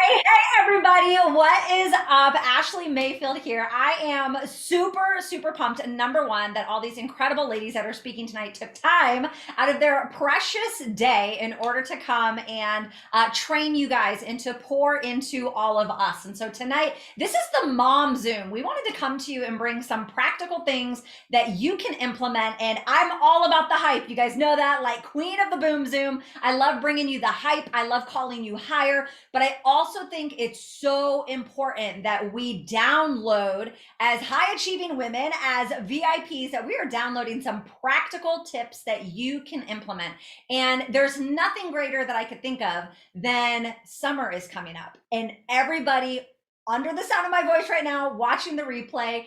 Hey, everybody, what is up? Ashleigh Mayfield here. I am super pumped. Number one, that all these incredible ladies that are speaking tonight took time out of their precious day in order to come and train you guys and to pour into all of us. And so tonight, this is the Mom Zoom. We wanted to come to you and bring some practical things that you can implement. And I'm all about the hype. You guys know that, like Queen of the Boom Zoom. I love bringing you the hype. I love calling you higher. But I also think it's so important that we download, as high achieving women, as VIPs, that we are downloading some practical tips that you can implement. And there's nothing greater that I could think of than summer is coming up. And everybody under the sound of my voice right now, watching the replay,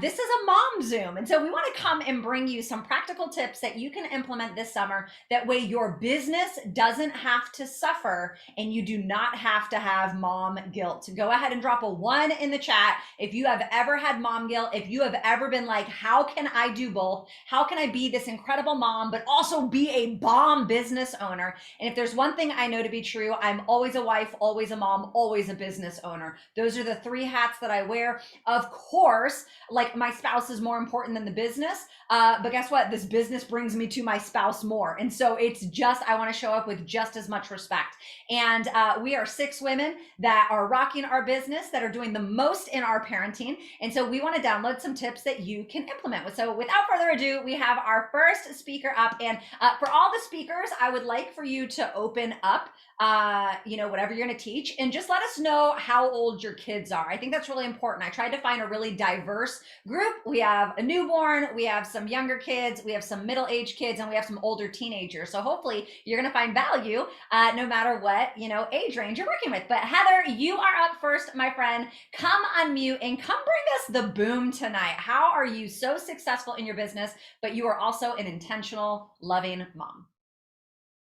this is a mom Zoom. And so we want to come and bring you some practical tips that you can implement this summer. That way your business doesn't have to suffer and you do not have to have mom guilt. Go ahead and drop a 1 in the chat if you have ever had mom guilt, if you have ever been like, how can I do both? How can I be this incredible mom, but also be a bomb business owner? And if there's one thing I know to be true, I'm always a wife, always a mom, always a business owner. Those are the 3 hats that I wear. Of course, like, my spouse is more important than the business. But guess what? This business brings me to my spouse more. And so it's just, I want to show up with just as much respect. And we are 6 women that are rocking our business, that are doing the most in our parenting. And so we want to download some tips that you can implement. So without further ado, we have our first speaker up. And for all the speakers, I would like for you to open up whatever you're going to teach, and just let us know how old your kids are. I think that's really important. I tried to find a really diverse group. We have a newborn, we have some younger kids, we have some middle-aged kids, and we have some older teenagers. So hopefully you're going to find value no matter what, age range you're working with. But Heather, you are up first, my friend. Come unmute and come bring us the boom tonight. How are you so successful in your business, but you are also an intentional, loving mom?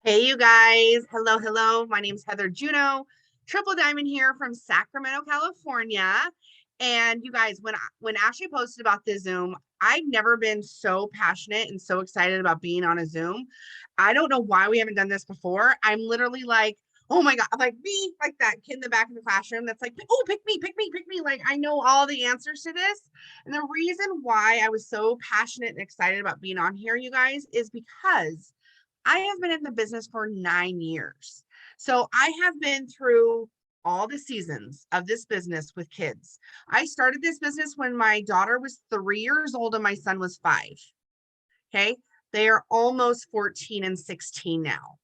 Hey, you guys. Hello, hello. My name's Heather Juno, Triple Diamond here from Sacramento, California. And you guys, when Ashley posted about this Zoom, I've never been so passionate and so excited about being on a Zoom. I don't know why we haven't done this before. I'm literally like, oh my God, like me, like that kid in the back of the classroom that's like, oh, pick me, pick me, pick me. Like, I know all the answers to this. And the reason why I was so passionate and excited about being on here, you guys, is because I have been in the business for 9 years. So I have been through all the seasons of this business with kids. I started this business when my daughter was 3 years old and my son was 5. Okay. They are almost 14 and 16 now.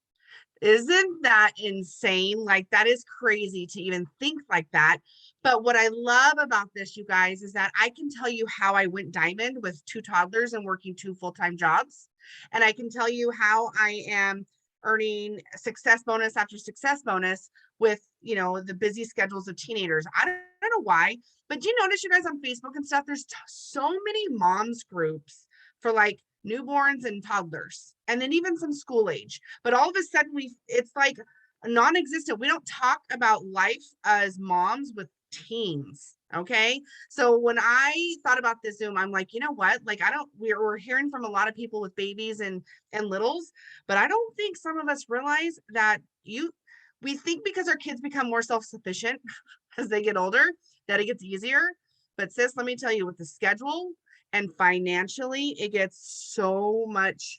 Isn't that insane? Like, that is crazy to even think like that. But what I love about this, you guys, is that I can tell you how I went diamond with 2 toddlers and working 2 full-time jobs. And I can tell you how I am earning success bonus after success bonus with, the busy schedules of teenagers. I don't know why, but do you notice, you guys, on Facebook and stuff, there's so many moms groups for like newborns and toddlers, and then even some school age. But all of a sudden it's like non-existent. We don't talk about life as moms with teens. Okay. So when I thought about this Zoom, I'm like, you know what? Like, we're hearing from a lot of people with babies and littles, but I don't think some of us realize that we think because our kids become more self-sufficient as they get older, that it gets easier. But sis, let me tell you, with the schedule and financially, it gets so much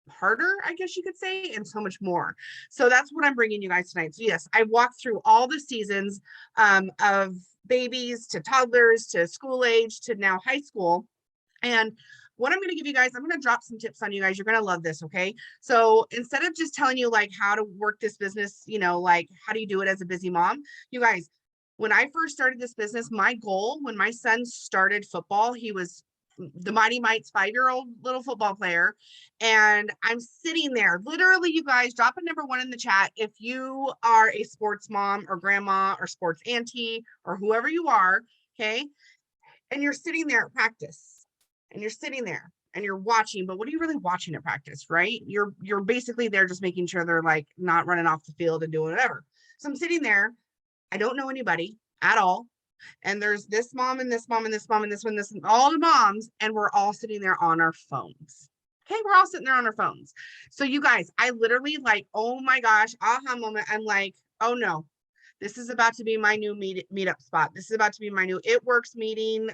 harder, I guess you could say, and so much more. So that's what I'm bringing you guys tonight. So yes, I walked through all the seasons of babies to toddlers to school age to now high school. And what I'm going to give you guys, I'm going to drop some tips on you guys. You're going to love this. Okay. So instead of just telling you like how to work this business, like how do you do it as a busy mom, you guys, when I first started this business, my goal when my son started football, he was the Mighty Mites 5-year-old little football player. And I'm sitting there, literally, you guys, drop a number 1 in the chat if you are a sports mom or grandma or sports auntie or whoever you are. Okay. And you're sitting there at practice and you're sitting there and you're watching, but what are you really watching at practice, right? You're basically there just making sure they're like not running off the field and doing whatever. So I'm sitting there. I don't know anybody at all. And there's this mom and this mom and this mom and this one, this, all the moms, and we're all sitting there on our phones. Okay, we're all sitting there on our phones. So you guys, I literally like, oh my gosh, aha moment. I'm like, oh no, This is about to be my new meetup spot. This is about to be my new It Works meeting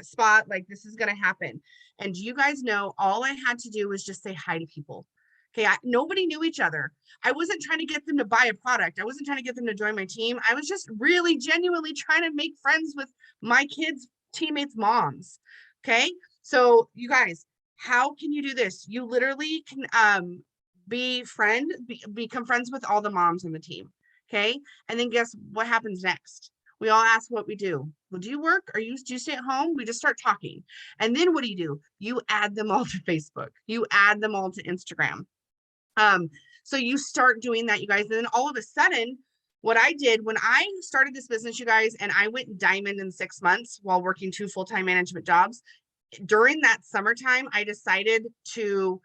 spot. Like, this is going to happen. And you guys know, all I had to do was just say hi to people. Okay, nobody knew each other. I wasn't trying to get them to buy a product. I wasn't trying to get them to join my team. I was just really genuinely trying to make friends with my kids' teammates' moms. Okay, so you guys, how can you do this? You literally can become friends with all the moms on the team. Okay, and then guess what happens next? We all ask what we do. Well, do you work? Do you stay at home? We just start talking. And then what do? You add them all to Facebook. You add them all to Instagram. So you start doing that, you guys. And then all of a sudden, what I did when I started this business, you guys, and I went diamond in 6 months while working 2 full-time management jobs. During that summertime, I decided to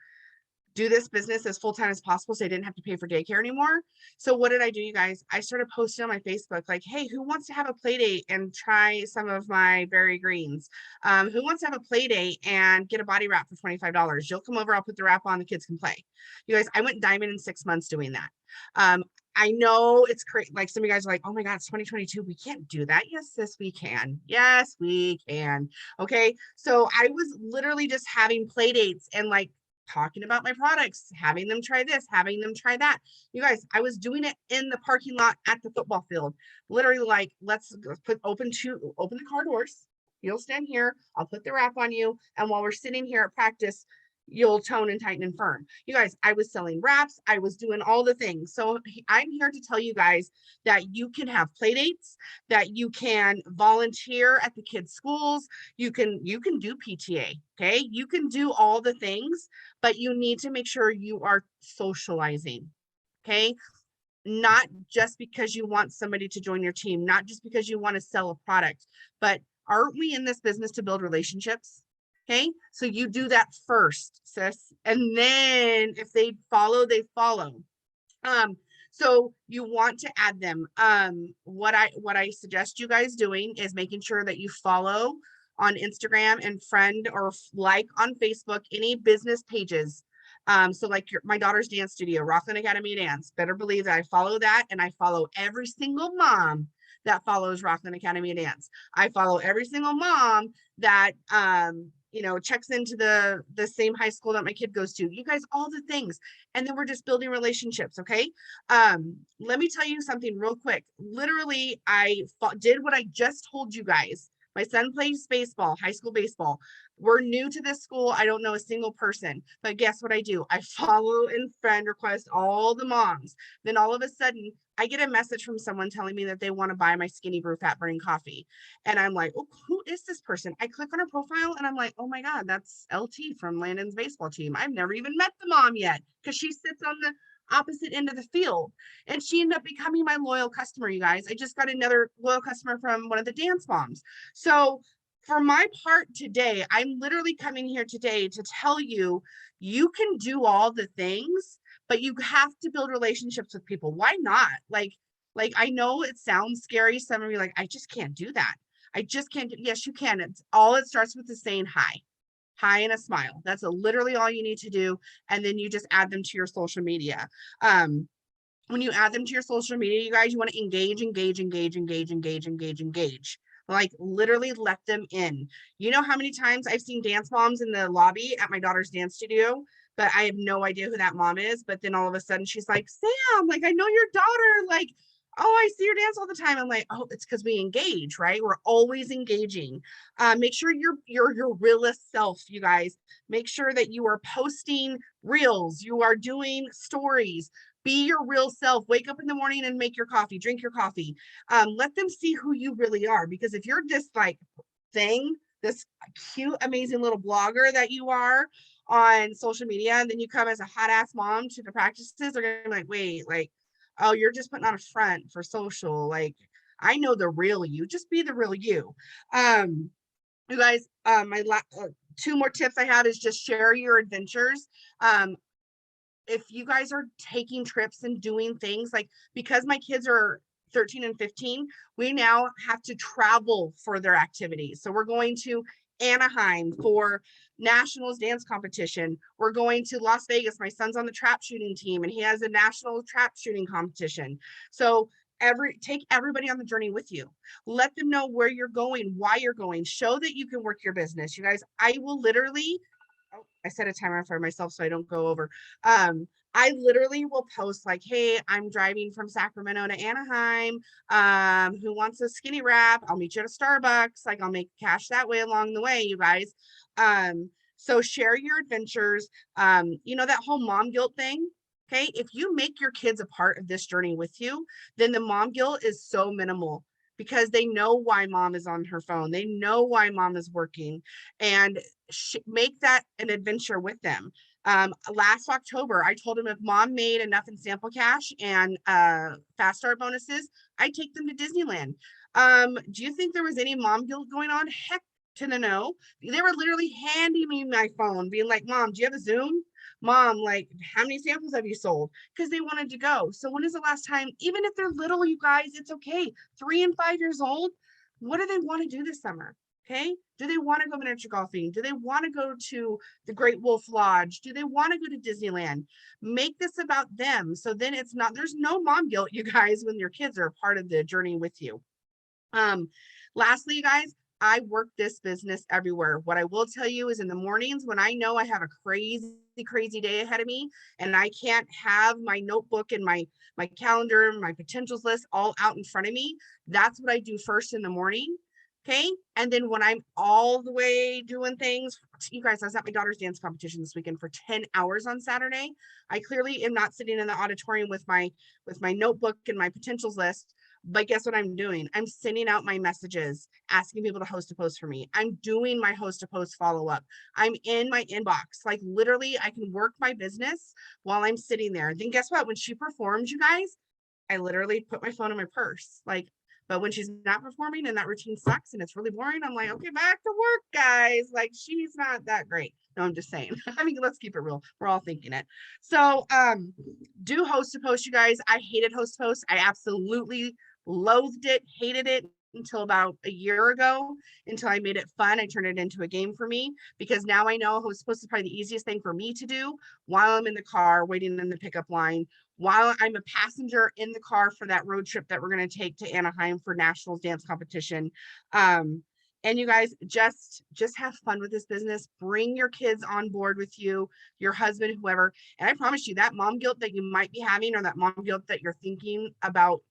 do this business as full-time as possible so I didn't have to pay for daycare anymore. So what did I do, you guys? I started posting on my Facebook, like, hey, who wants to have a play date and try some of my berry greens? Who wants to have a play date and get a body wrap for $25? You'll come over, I'll put the wrap on, the kids can play. You guys, I went diamond in 6 months doing that. I know it's crazy. Like, some of you guys are like, oh my God, it's 2022. We can't do that. Yes, sis, we can. Yes, we can. Okay. So I was literally just having play dates and like talking about my products, having them try this, having them try that. You guys, I was doing it in the parking lot at the football field. Literally, like, let's open the car doors. You'll stand here. I'll put the wrap on you. And while we're sitting here at practice, you'll tone and tighten and firm. You guys, I was selling wraps. I was doing all the things. So I'm here to tell you guys that you can have play dates, that you can volunteer at the kids' schools. You can do PTA. Okay. You can do all the things, but you need to make sure you are socializing. Okay. Not just because you want somebody to join your team, not just because you want to sell a product, but aren't we in this business to build relationships? Okay, so you do that first, sis, and then if they follow, they follow. So you want to add them. What I suggest you guys doing is making sure that you follow on Instagram and friend or like on Facebook any business pages. So like my daughter's dance studio, Rockland Academy Dance. Better believe that I follow that, and I follow every single mom that follows Rockland Academy Dance. I follow every single mom that checks into the same high school that my kid goes to. You guys, all the things. And then we're just building relationships. Okay. Let me tell you something real quick. Literally, I did what I just told you guys. My son plays baseball, high school baseball. We're new to this school. I don't know a single person, but guess what I do? I follow and friend request all the moms. Then all of a sudden, I get a message from someone telling me that they want to buy my Skinny Brew Fat Burning Coffee. And I'm like, oh, who is this person? I click on her profile and I'm like, oh my God, that's LT from Landon's baseball team. I've never even met the mom yet because she sits on the opposite end of the field. And she ended up becoming my loyal customer, you guys. I just got another loyal customer from one of the dance moms. So for my part today, I'm literally coming here today to tell you, you can do all the things, but you have to build relationships with people. Why not? Like I know it sounds scary. Some of you are like, I just can't do that. I just can't. Yes, you can. It starts with the saying hi and a smile. That's literally all you need to do. And then you just add them to your social media. When you add them to your social media, you guys, you want to engage. Like, literally let them in. You know how many times I've seen dance moms in the lobby at my daughter's dance studio, but I have no idea who that mom is. But then all of a sudden she's like, Sam, like, I know your daughter. Like, oh, I see your dance all the time. I'm like, oh, it's because we engage, right? We're always engaging. Make sure you're your realest self, you guys. Make sure that you are posting reels. You are doing stories. Be your real self. Wake up in the morning and make your coffee, drink your coffee. Let them see who you really are. Because if you're this like this cute, amazing little blogger that you are on social media, and then you come as a hot ass mom to the practices, they're gonna be like, wait, like, oh, you're just putting on a front for social. Like, I know the real you. Just be the real you. You guys, my two more tips I have is just share your adventures. If you guys are taking trips and doing things, like, because my kids are 13 and 15, we now have to travel for their activities. So we're going to Anaheim for nationals dance competition. We're going to Las Vegas. My son's on the trap shooting team and he has a national trap shooting competition. So take everybody on the journey with you. Let them know where you're going, why you're going. Show that you can work your business. You guys, I will literally, oh, I set a timer for myself so I don't go over. I literally will post like, hey, I'm driving from Sacramento to Anaheim. Who wants a skinny wrap? I'll meet you at a Starbucks. Like, I'll make cash that way along the way, you guys. So share your adventures. You know, that whole mom guilt thing. Okay, if you make your kids a part of this journey with you, then the mom guilt is so minimal because they know why mom is on her phone. They know why mom is working, and make that an adventure with them. Last October, I told them if mom made enough in sample cash and fast start bonuses, I'd take them to Disneyland. Do you think there was any mom guilt going on? Heck to the no. They were literally handing me my phone, being like, Mom, do you have a Zoom? Mom, like, how many samples have you sold? Because they wanted to go. So when is the last time, even if they're little, you guys, it's okay. 3 and 5 years old, what do they want to do this summer? Okay. Do they want to go miniature golfing? Do they want to go to the Great Wolf Lodge? Do they want to go to Disneyland? Make this about them. So then it's not, there's no mom guilt, you guys, when your kids are a part of the journey with you. Lastly, you guys, I work this business everywhere. What I will tell you is in the mornings when I know I have a crazy day ahead of me and I can't have my notebook and my calendar, my potentials list all out in front of me, that's what I do first in the morning. Okay. And then when I'm all the way doing things, you guys, I was at my daughter's dance competition this weekend for 10 hours on Saturday. I clearly am not sitting in the auditorium with my notebook and my potentials list. But guess what I'm doing? I'm sending out my messages, asking people to host a post for me. I'm doing my host a post follow-up. I'm in my inbox. Like, literally, I can work my business while I'm sitting there. Then guess what? When she performs, you guys, I literally put my phone in my purse. Like, but when she's not performing and that routine sucks and it's really boring, I'm like, okay, back to work, guys. Like, she's not that great. No, I'm just saying. I mean, let's keep it real. We're all thinking it. So do host a post, you guys. I hated host posts. I absolutely loathed it, hated it until about a year ago, until I made it fun. I turned it into a game for me because now I know host post is probably the easiest thing for me to do while I'm in the car waiting in the pickup line, while I'm a passenger in the car for that road trip that we're going to take to Anaheim for Nationals dance competition. And you guys just have fun with this business. Bring your kids on board with you, your husband, whoever. And I promise you that mom guilt that you might be having, or that mom guilt that you're thinking about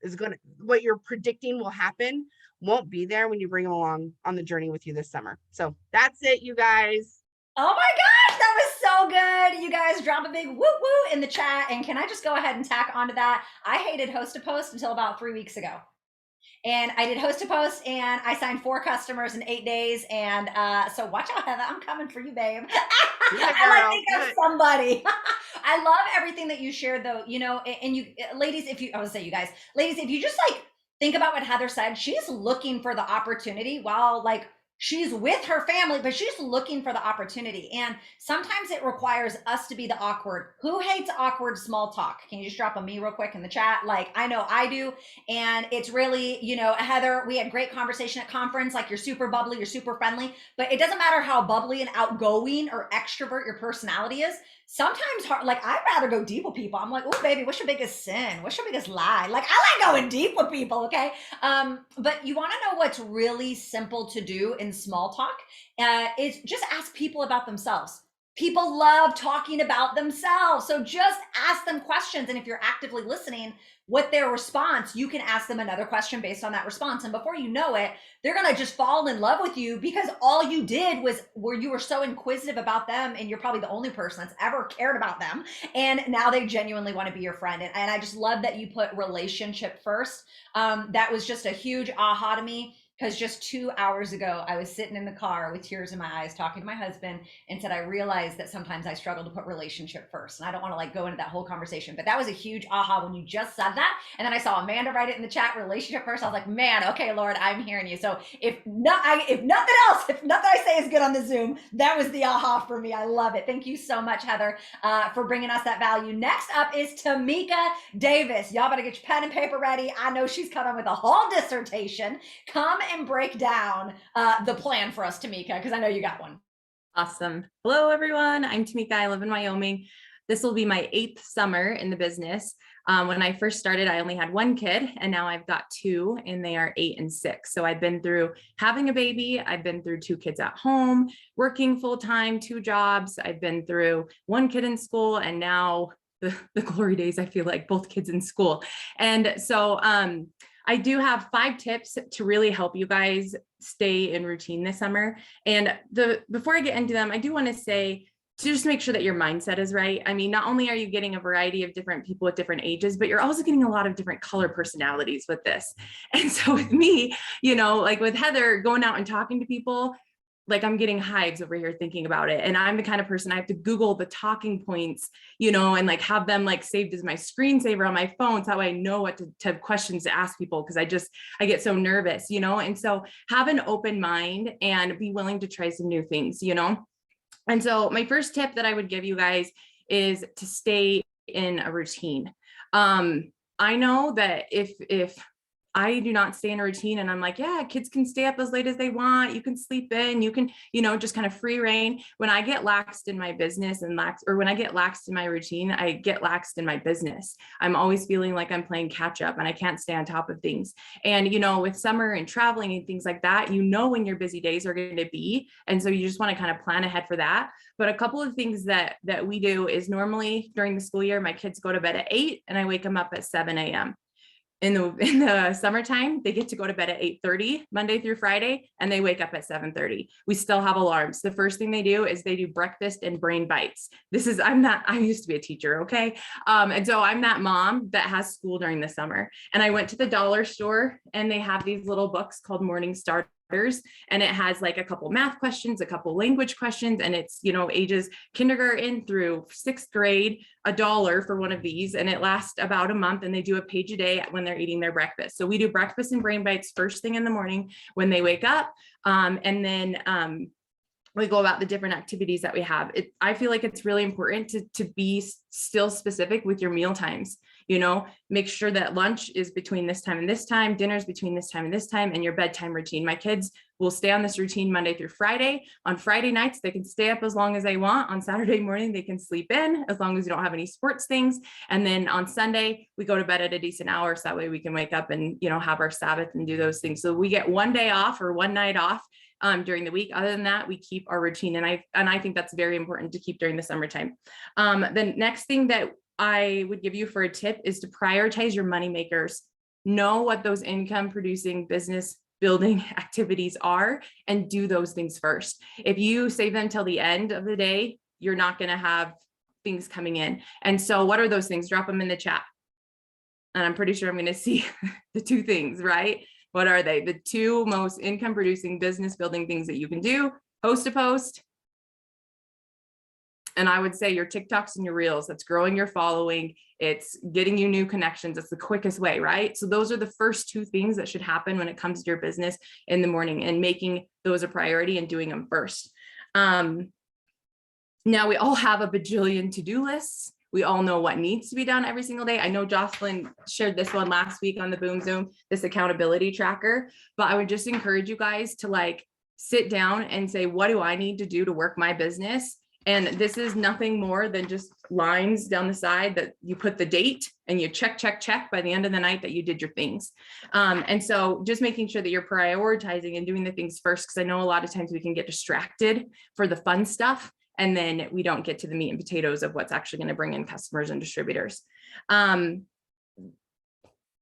is going to, what you're predicting will happen, won't be there when you bring them along on the journey with you this summer. So that's it, you guys. Oh my gosh, that was so good. You guys drop a big woo woo in the chat. And can I just go ahead and tack onto that? I hated host to post until about 3 weeks ago. And I did host to post and I signed 4 customers in 8 days. And so watch out, Heather. I'm coming for you, babe. I like think of somebody. I love everything that you shared though, you know, and you ladies, if you, I would say you guys, ladies, if you just like think about what Heather said, she's looking for the opportunity while like she's with her family, but she's looking for the opportunity. And sometimes it requires us to be the awkward. Who hates awkward small talk? Can you just drop a me real quick in the chat? Like, I know I do. And it's really, you know, Heather, we had great conversation at conference. Like, you're super bubbly, you're super friendly, but it doesn't matter how bubbly and outgoing or extrovert your personality is. Sometimes hard, like I'd rather go deep with people. I'm like, oh baby, what's your biggest sin? What's your biggest lie? Like, I like going deep with people, okay? But you want to know what's really simple to do in small talk is just ask people about themselves. People love talking about themselves. So just ask them questions. And if you're actively listening, what their response, you can ask them another question based on that response. And before you know it, they're going to just fall in love with you because all you did was where you were so inquisitive about them. And you're probably the only person that's ever cared about them. And now they genuinely want to be your friend. And I just love that you put relationship first. That was just a huge aha to me. Because just 2 hours ago, I was sitting in the car with tears in my eyes talking to my husband and said, I realized that sometimes I struggle to put relationship first. And I don't want to like go into that whole conversation, but that was a huge aha when you just said that. And then I saw Amanda write it in the chat, relationship first. I was like, man, okay, Lord, I'm hearing you. So if nothing I say is good on the Zoom, that was the aha for me. I love it. Thank you so much, Heather, for bringing us that value. Next up is Tamika Davis. Y'all better get your pen and paper ready. I know she's coming with a whole dissertation. Come and break down the plan for us, Tamika, because I know you got one. Awesome. Hello, everyone. I'm Tamika. I live in Wyoming. This will be my 8th summer in the business. When I first started, I only had one kid, and now I've got two, and they are 8 and 6. So I've been through having a baby. I've been through 2 kids at home, working full time, 2 jobs. I've been through 1 kid in school, and now the glory days, I feel like, both kids in school. And so I do have 5 tips to really help you guys stay in routine this summer. And before I get into them, I do want to say to just make sure that your mindset is right. I mean, not only are you getting a variety of different people at different ages, but you're also getting a lot of different color personalities with this. And so with me, like with Heather, going out and talking to people, like I'm getting hives over here thinking about it. And I'm the kind of person I have to Google the talking points, and like have them like saved as my screensaver on my phone. So that way I know what to have questions to ask people, because I get so nervous, and so have an open mind and be willing to try some new things, And so my first tip that I would give you guys is to stay in a routine. I know that if I do not stay in a routine and I'm like, yeah, kids can stay up as late as they want. You can sleep in, you can, just kind of free reign. When I get laxed in my business when I get laxed in my routine, I get laxed in my business. I'm always feeling like I'm playing catch up and I can't stay on top of things. And, with summer and traveling and things like that, when your busy days are going to be. And so you just want to kind of plan ahead for that. But a couple of things that we do is normally during the school year, my kids go to bed at 8 and I wake them up at 7 a.m. In the summertime, they get to go to bed at 8:30 Monday through Friday, and they wake up at 7:30. We still have alarms. The first thing they do is they do breakfast and brain bites. I used to be a teacher, okay? And so I'm that mom that has school during the summer. And I went to the dollar store and they have these little books called Morning Starters. And it has like a couple math questions, a couple language questions, and it's, ages kindergarten through 6th grade, $1 for one of these. And it lasts about a month, and they do a page a day when they're eating their breakfast. So we do breakfast and brain bites first thing in the morning when they wake up. And then we go about the different activities that we have. I feel like it's really important to be still specific with your meal times. Make sure that lunch is between this time and this time, dinner's between this time and this time, and your bedtime routine. My kids will stay on this routine Monday through Friday. On Friday nights, they can stay up as long as they want. On Saturday morning, they can sleep in as long as you don't have any sports things. And then on Sunday, we go to bed at a decent hour, so that way we can wake up and, have our Sabbath and do those things. So we get one day off or one night off during the week. Other than that, we keep our routine. And I think that's very important to keep during the summertime. The next thing that I would give you for a tip is to prioritize your money makers. Know what those income producing business building activities are and do those things first. If you save them till the end of the day, you're not going to have things coming in. And so what are those things? Drop them in the chat. And I'm pretty sure I'm going to see the 2 things, right? What are they? The 2 most income producing business building things that you can do: host a post. And I would say your TikToks and your Reels. That's growing your following. It's getting you new connections. It's the quickest way, right? So those are the first 2 things that should happen when it comes to your business in the morning, and making those a priority and doing them first. Now we all have a bajillion to-do lists. We all know what needs to be done every single day. I know Jocelyn shared this one last week on the Boom Zoom, this accountability tracker, but I would just encourage you guys to sit down and say, what do I need to do to work my business? And this is nothing more than just lines down the side that you put the date and you check by the end of the night that you did your things. And so just making sure that you're prioritizing and doing the things first, because I know a lot of times we can get distracted for the fun stuff, and then we don't get to the meat and potatoes of what's actually going to bring in customers and distributors.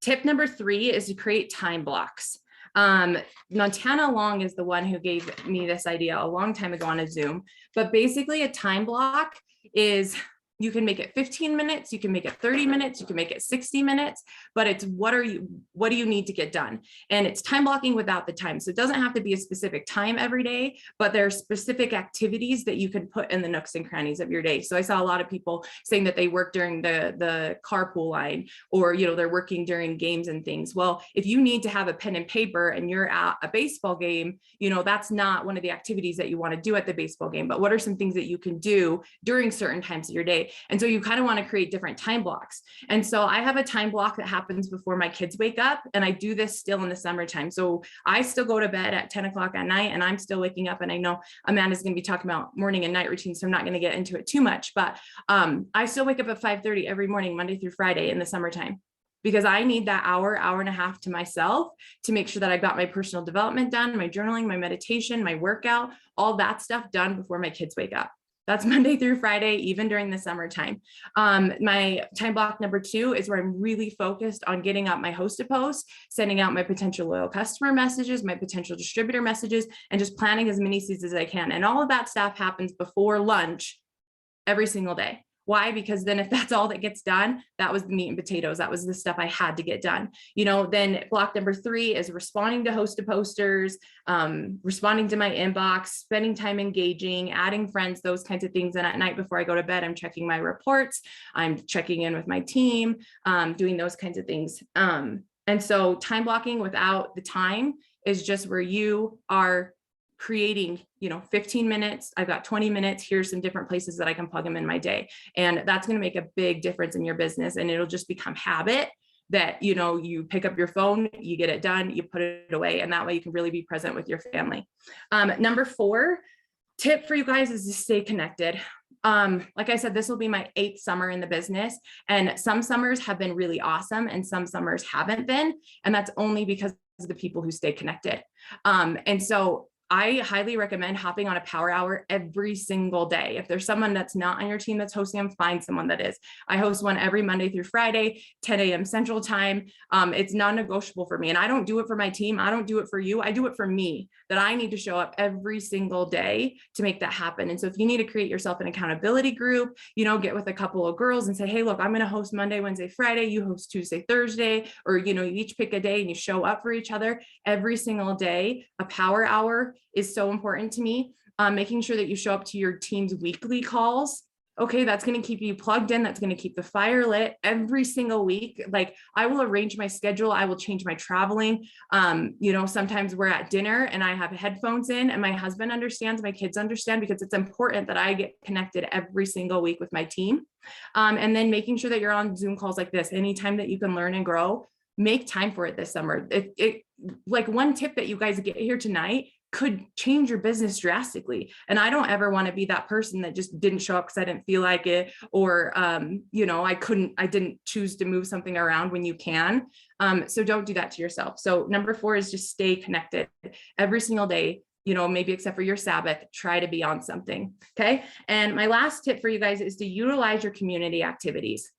Tip number 3 is to create time blocks. Montana Long is the one who gave me this idea a long time ago on a Zoom, but basically a time block is, you can make it 15 minutes, you can make it 30 minutes, you can make it 60 minutes, but it's what do you need to get done? And it's time blocking without the time. So it doesn't have to be a specific time every day, but there are specific activities that you can put in the nooks and crannies of your day. So I saw a lot of people saying that they work during the carpool line, or, they're working during games and things. Well, if you need to have a pen and paper and you're at a baseball game, that's not one of the activities that you want to do at the baseball game, but what are some things that you can do during certain times of your day? day. And so you kind of want to create different time blocks. And so I have a time block that happens before my kids wake up. And I do this still in the summertime. So I still go to bed at 10 o'clock at night and I'm still waking up. And I know Amanda's going to be talking about morning and night routines, so I'm not going to get into it too much, but I still wake up at 5:30 every morning, Monday through Friday in the summertime, because I need that hour and a half to myself to make sure that I've got my personal development done, my journaling, my meditation, my workout, all that stuff done before my kids wake up. That's Monday through Friday, even during the summertime. My time block number 2 is where I'm really focused on getting out my hosted posts, sending out my potential loyal customer messages, my potential distributor messages, and just planning as many seeds as I can. And all of that stuff happens before lunch every single day. Why? Because then if that's all that gets done, that was the meat and potatoes. That was the stuff I had to get done. Then block number 3 is responding to hosted posters, responding to my inbox, spending time engaging, adding friends, those kinds of things. And at night before I go to bed, I'm checking my reports. I'm checking in with my team, doing those kinds of things. And so time blocking without the time is just where you are creating, 15 minutes, I've got 20 minutes, here's some different places that I can plug them in my day. And that's going to make a big difference in your business. And it'll just become habit that, you pick up your phone, you get it done, you put it away. And that way you can really be present with your family. Number 4 tip for you guys is to stay connected. Like I said, this will be my 8th summer in the business, and some summers have been really awesome and some summers haven't been. And that's only because of the people who stay connected. And so I highly recommend hopping on a power hour every single day. If there's someone that's not on your team that's hosting them, find someone that is. I host one every Monday through Friday, 10 a.m. Central Time. It's non-negotiable for me. And I don't do it for my team. I don't do it for you. I do it for me, that I need to show up every single day to make that happen. And so if you need to create yourself an accountability group, get with a couple of girls and say, hey, look, I'm going to host Monday, Wednesday, Friday. You host Tuesday, Thursday, or, you each pick a day and you show up for each other every single day. A power hour is so important to me. Making sure that you show up to your team's weekly calls. Okay, that's going to keep you plugged in. That's going to keep the fire lit every single week. Like, I will arrange my schedule. I will change my traveling. Sometimes we're at dinner and I have headphones in, and my husband understands, my kids understand, because it's important that I get connected every single week with my team. And then making sure that you're on Zoom calls like this, anytime that you can learn and grow, make time for it this summer. Like, one tip that you guys get here tonight could change your business drastically. And I don't ever want to be that person that just didn't show up because I didn't feel like it, or, I didn't choose to move something around when you can. So don't do that to yourself. So number 4 is just stay connected every single day, maybe except for your Sabbath, try to be on something. Okay. And my last tip for you guys is to utilize your community activities.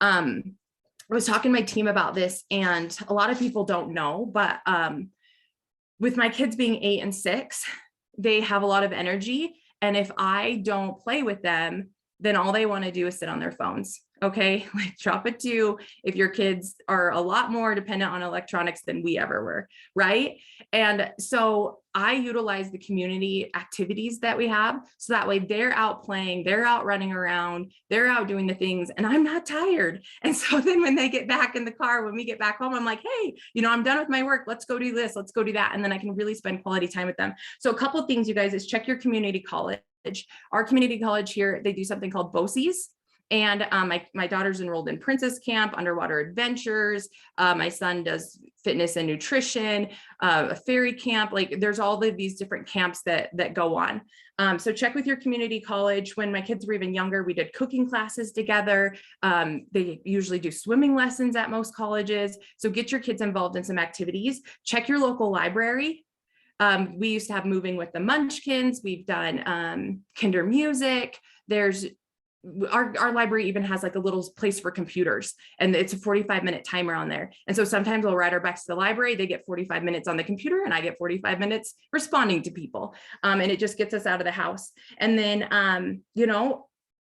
I was talking to my team about this, and a lot of people don't know, but, with my kids being 8 and 6, they have a lot of energy. And if I don't play with them, then all they want to do is sit on their phones. Okay, like, drop a 2 if your kids are a lot more dependent on electronics than we ever were, right? And so I utilize the community activities that we have, so that way they're out playing, they're out running around, they're out doing the things, and I'm not tired. And so then when they get back in the car, when we get back home, I'm like, hey, I'm done with my work. Let's go do this. Let's go do that. And then I can really spend quality time with them. So a couple of things, you guys, is check your community college. Our community college here, they do something called BOSIs. And my daughter's enrolled in Princess Camp, Underwater Adventures. My son does fitness and nutrition, a fairy camp. Like, there's all of these different camps that go on. So check with your community college. When my kids were even younger, we did cooking classes together. They usually do swimming lessons at most colleges. So get your kids involved in some activities. Check your local library. We used to have Moving with the Munchkins. We've done Kinder Music. There's our library even has like a little place for computers, and it's a 45-minute timer on there. And so sometimes we'll ride our bikes to the library. They get 45 minutes on the computer, and I get 45 minutes responding to people. And it just gets us out of the house. And then,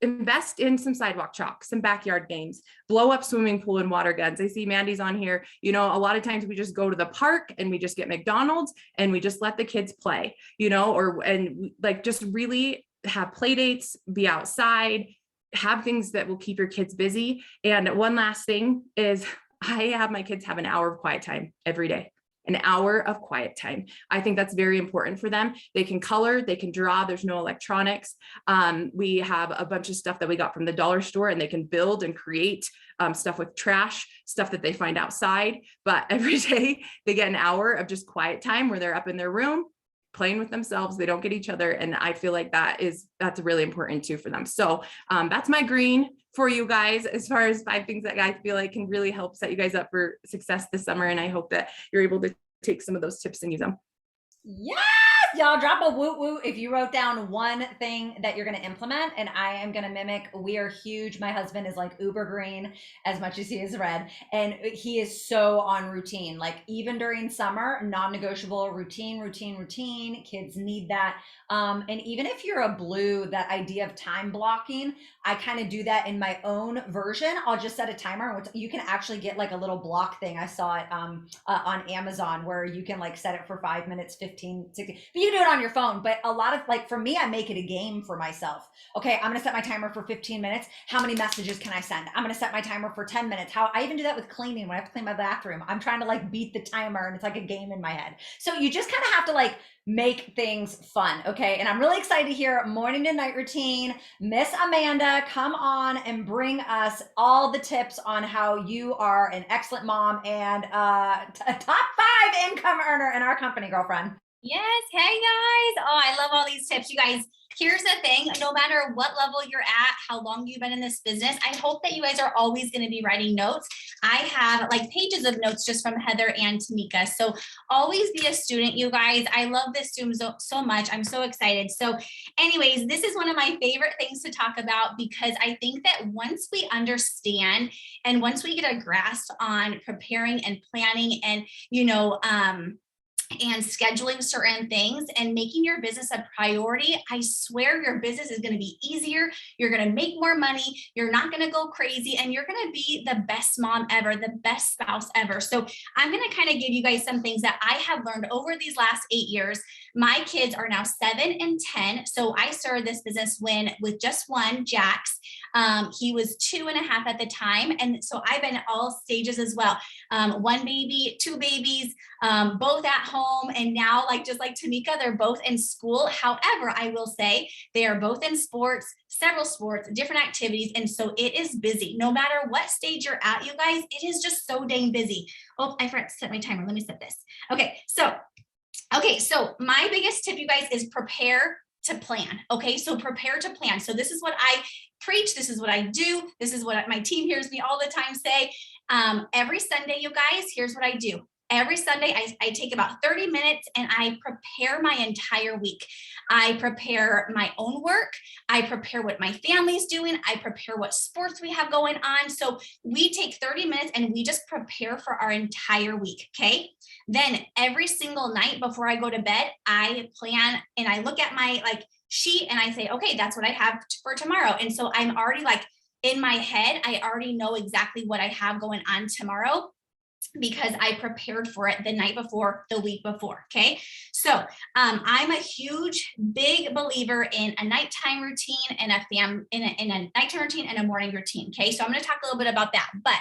invest in some sidewalk chalk, some backyard games, blow up swimming pool and water guns. I see Mandy's on here. A lot of times we just go to the park and we just get McDonald's and we just let the kids play, just really have play dates, be outside, have things that will keep your kids busy. And one last thing is, I have my kids have an hour of quiet time every day. an hour of quiet time. I think that's very important for them. They can color, they can draw, there's no electronics. We have a bunch of stuff that we got from the dollar store, and they can build and create stuff with trash, stuff that they find outside. But every day they get an hour of just quiet time where they're up in their room playing with themselves. They don't get each other. And I feel like that's really important too for them. So that's my green for you guys, as far as 5 things that I feel like can really help set you guys up for success this summer. And I hope that you're able to take some of those tips and use them. Yes, y'all drop a woot woot if you wrote down one thing that you're going to implement, and I am going to mimic. We are huge. My husband is like uber green as much as he is red, and he is so on routine. Like even during summer, non-negotiable routine. Kids need that. And even if you're a blue, that idea of time blocking, I kind of do that in my own version. I'll just set a timer. You can actually get like a little block thing. I saw it on Amazon where you can like set it for 5 minutes, 15, 60. But you can do it on your phone. But a lot of like, for me, I make it a game for myself. Okay, I'm going to set my timer for 15 minutes. How many messages can I send? I'm going to set my timer for 10 minutes. I even do that with cleaning when I have to clean my bathroom. I'm trying to like beat the timer, and it's like a game in my head. So you just kind of have to like make things fun. Okay. And I'm really excited to hear morning to night routine. Miss Amanda, come on and bring us all the tips on how you are an excellent mom and a top 5 income earner in our company, girlfriend. Yes. Hey guys. Oh, I love all these tips. You guys, here's the thing, no matter what level you're at, how long you've been in this business, I hope that you guys are always going to be writing notes. I have like pages of notes just from Heather and Tamika. So always be a student, you guys. I love this Zoom so much. I'm so excited. So anyways, this is one of my favorite things to talk about, because I think that once we understand and once we get a grasp on preparing and planning and, and scheduling certain things and making your business a priority, I swear your business is going to be easier. You're going to make more money. You're not going to go crazy, and you're going to be the best mom ever, the best spouse ever. So I'm going to kind of give you guys some things that I have learned over these last 8 years. My kids are now 7 and 10. So I started this business with just one, Jax. He was 2.5 at the time. And so I've been all stages as well. 1 baby, 2 babies, both at home. And now, just like Tamika, they're both in school. However, I will say they are both in sports, several sports, different activities. And so it is busy. No matter what stage you're at, you guys, it is just so dang busy. Oh, I forgot to set my timer. Let me set this. Okay. So my biggest tip, you guys, is prepare to plan. Okay. So prepare to plan. So this is what I preach. This is what I do. This is what my team hears me all the time say. Every Sunday, you guys, here's what I do. Every Sunday, I take about 30 minutes and I prepare my entire week. I prepare my own work. I prepare what my family's doing. I prepare what sports we have going on. So we take 30 minutes and we just prepare for our entire week. Okay. Then every single night before I go to bed, I plan and I look at my sheet and I say, okay, that's what I have for tomorrow. And so I'm already in my head, I already know exactly what I have going on tomorrow, because I prepared for it the night before, the week before. Okay. So I'm a huge, big believer in a nighttime routine and a nighttime routine and a morning routine. Okay. So I'm going to talk a little bit about that. But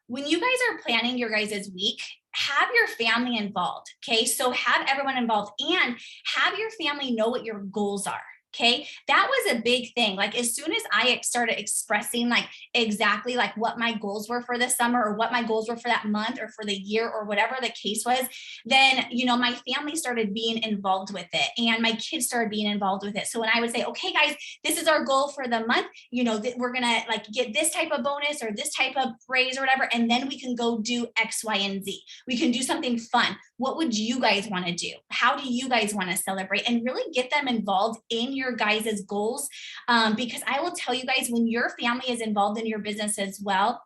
when you guys are planning your guys' week, have your family involved. Okay. So have everyone involved and have your family know what your goals are. Okay. That was a big thing. As soon as I started expressing exactly what my goals were for the summer or what my goals were for that month or for the year or whatever the case was, then, my family started being involved with it and my kids started being involved with it. So when I would say, okay, guys, this is our goal for the month, we're going to get this type of bonus or this type of raise or whatever. And then we can go do X, Y, and Z. We can do something fun. What would you guys want to do? How do you guys want to celebrate? And really get them involved in your guys' goals. Because I will tell you guys, when your family is involved in your business as well,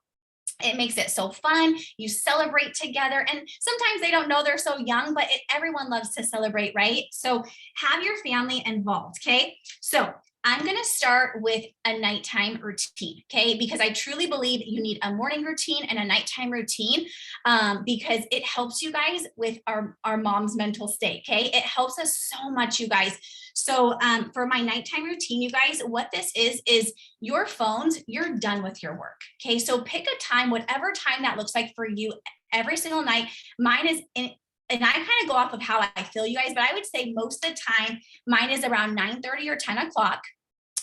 it makes it so fun. You celebrate together. And sometimes they don't know they're so young, but everyone loves to celebrate, right? So have your family involved. Okay. So I'm going to start with a nighttime routine, okay? Because I truly believe you need a morning routine and a nighttime routine because it helps you guys with our mom's mental state, okay? It helps us so much, you guys. So for my nighttime routine, you guys, what this is your phones, you're done with your work, okay? So pick a time, whatever time that looks like for you every single night. Mine is and I kind of go off of how I feel, you guys, but I would say most of the time mine is around 9:30 or 10 o'clock.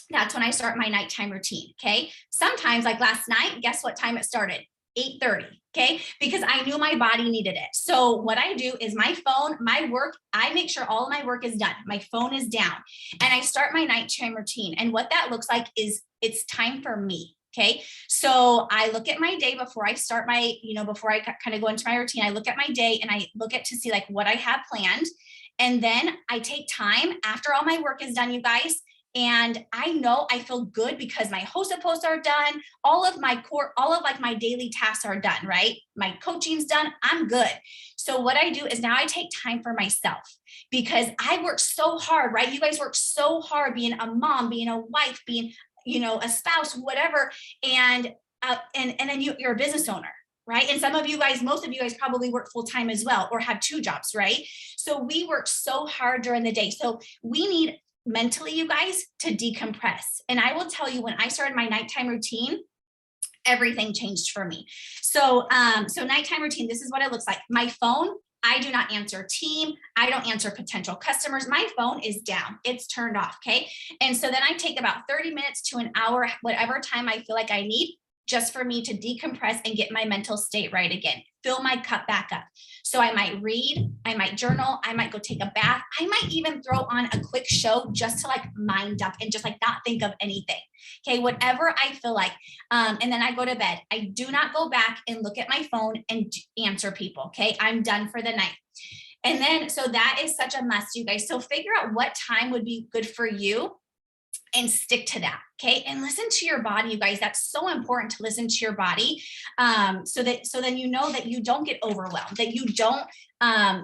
That's when I start my nighttime routine. Okay. Sometimes, like last night, guess what time it started? 8:30. Okay. Because I knew my body needed it. So what I do is my phone, my work, I make sure all of my work is done. My phone is down and I start my nighttime routine. And what that looks like is it's time for me. Okay. So I look at my day before I start my, before I kind of go into my routine, I look at my day and I look at to see like what I have planned. And then I take time after all my work is done, you guys. And I know I feel good because my HOSA posts are done. All of my like my daily tasks are done, right? My coaching's done. I'm good. So what I do is now I take time for myself because I work so hard, right? You guys work so hard being a mom, being a wife, being, a spouse, whatever. And then you're a business owner, right? And some of you guys, most of you guys probably work full time as well, or have 2 jobs, right? So we work so hard during the day. So we need mentally, you guys, to decompress. And I will tell you, when I started my nighttime routine, everything changed for me. So, nighttime routine, this is what it looks like. My phone, I do not answer team. I don't answer potential customers. My phone is down. It's turned off. Okay. And so then I take about 30 minutes to an hour, whatever time I feel like I need, just for me to decompress and get my mental state right again, fill my cup back up. So I might read, I might journal, I might go take a bath. I might even throw on a quick show just to like mind dump and just like not think of anything. Okay, whatever I feel like. And then I go to bed. I do not go back and look at my phone and answer people. Okay, I'm done for the night. And then, so that is such a must, you guys. So figure out what time would be good for you and stick to that. Okay. And listen to your body, you guys. That's so important to listen to your body. So then you know that you don't get overwhelmed, that you don't,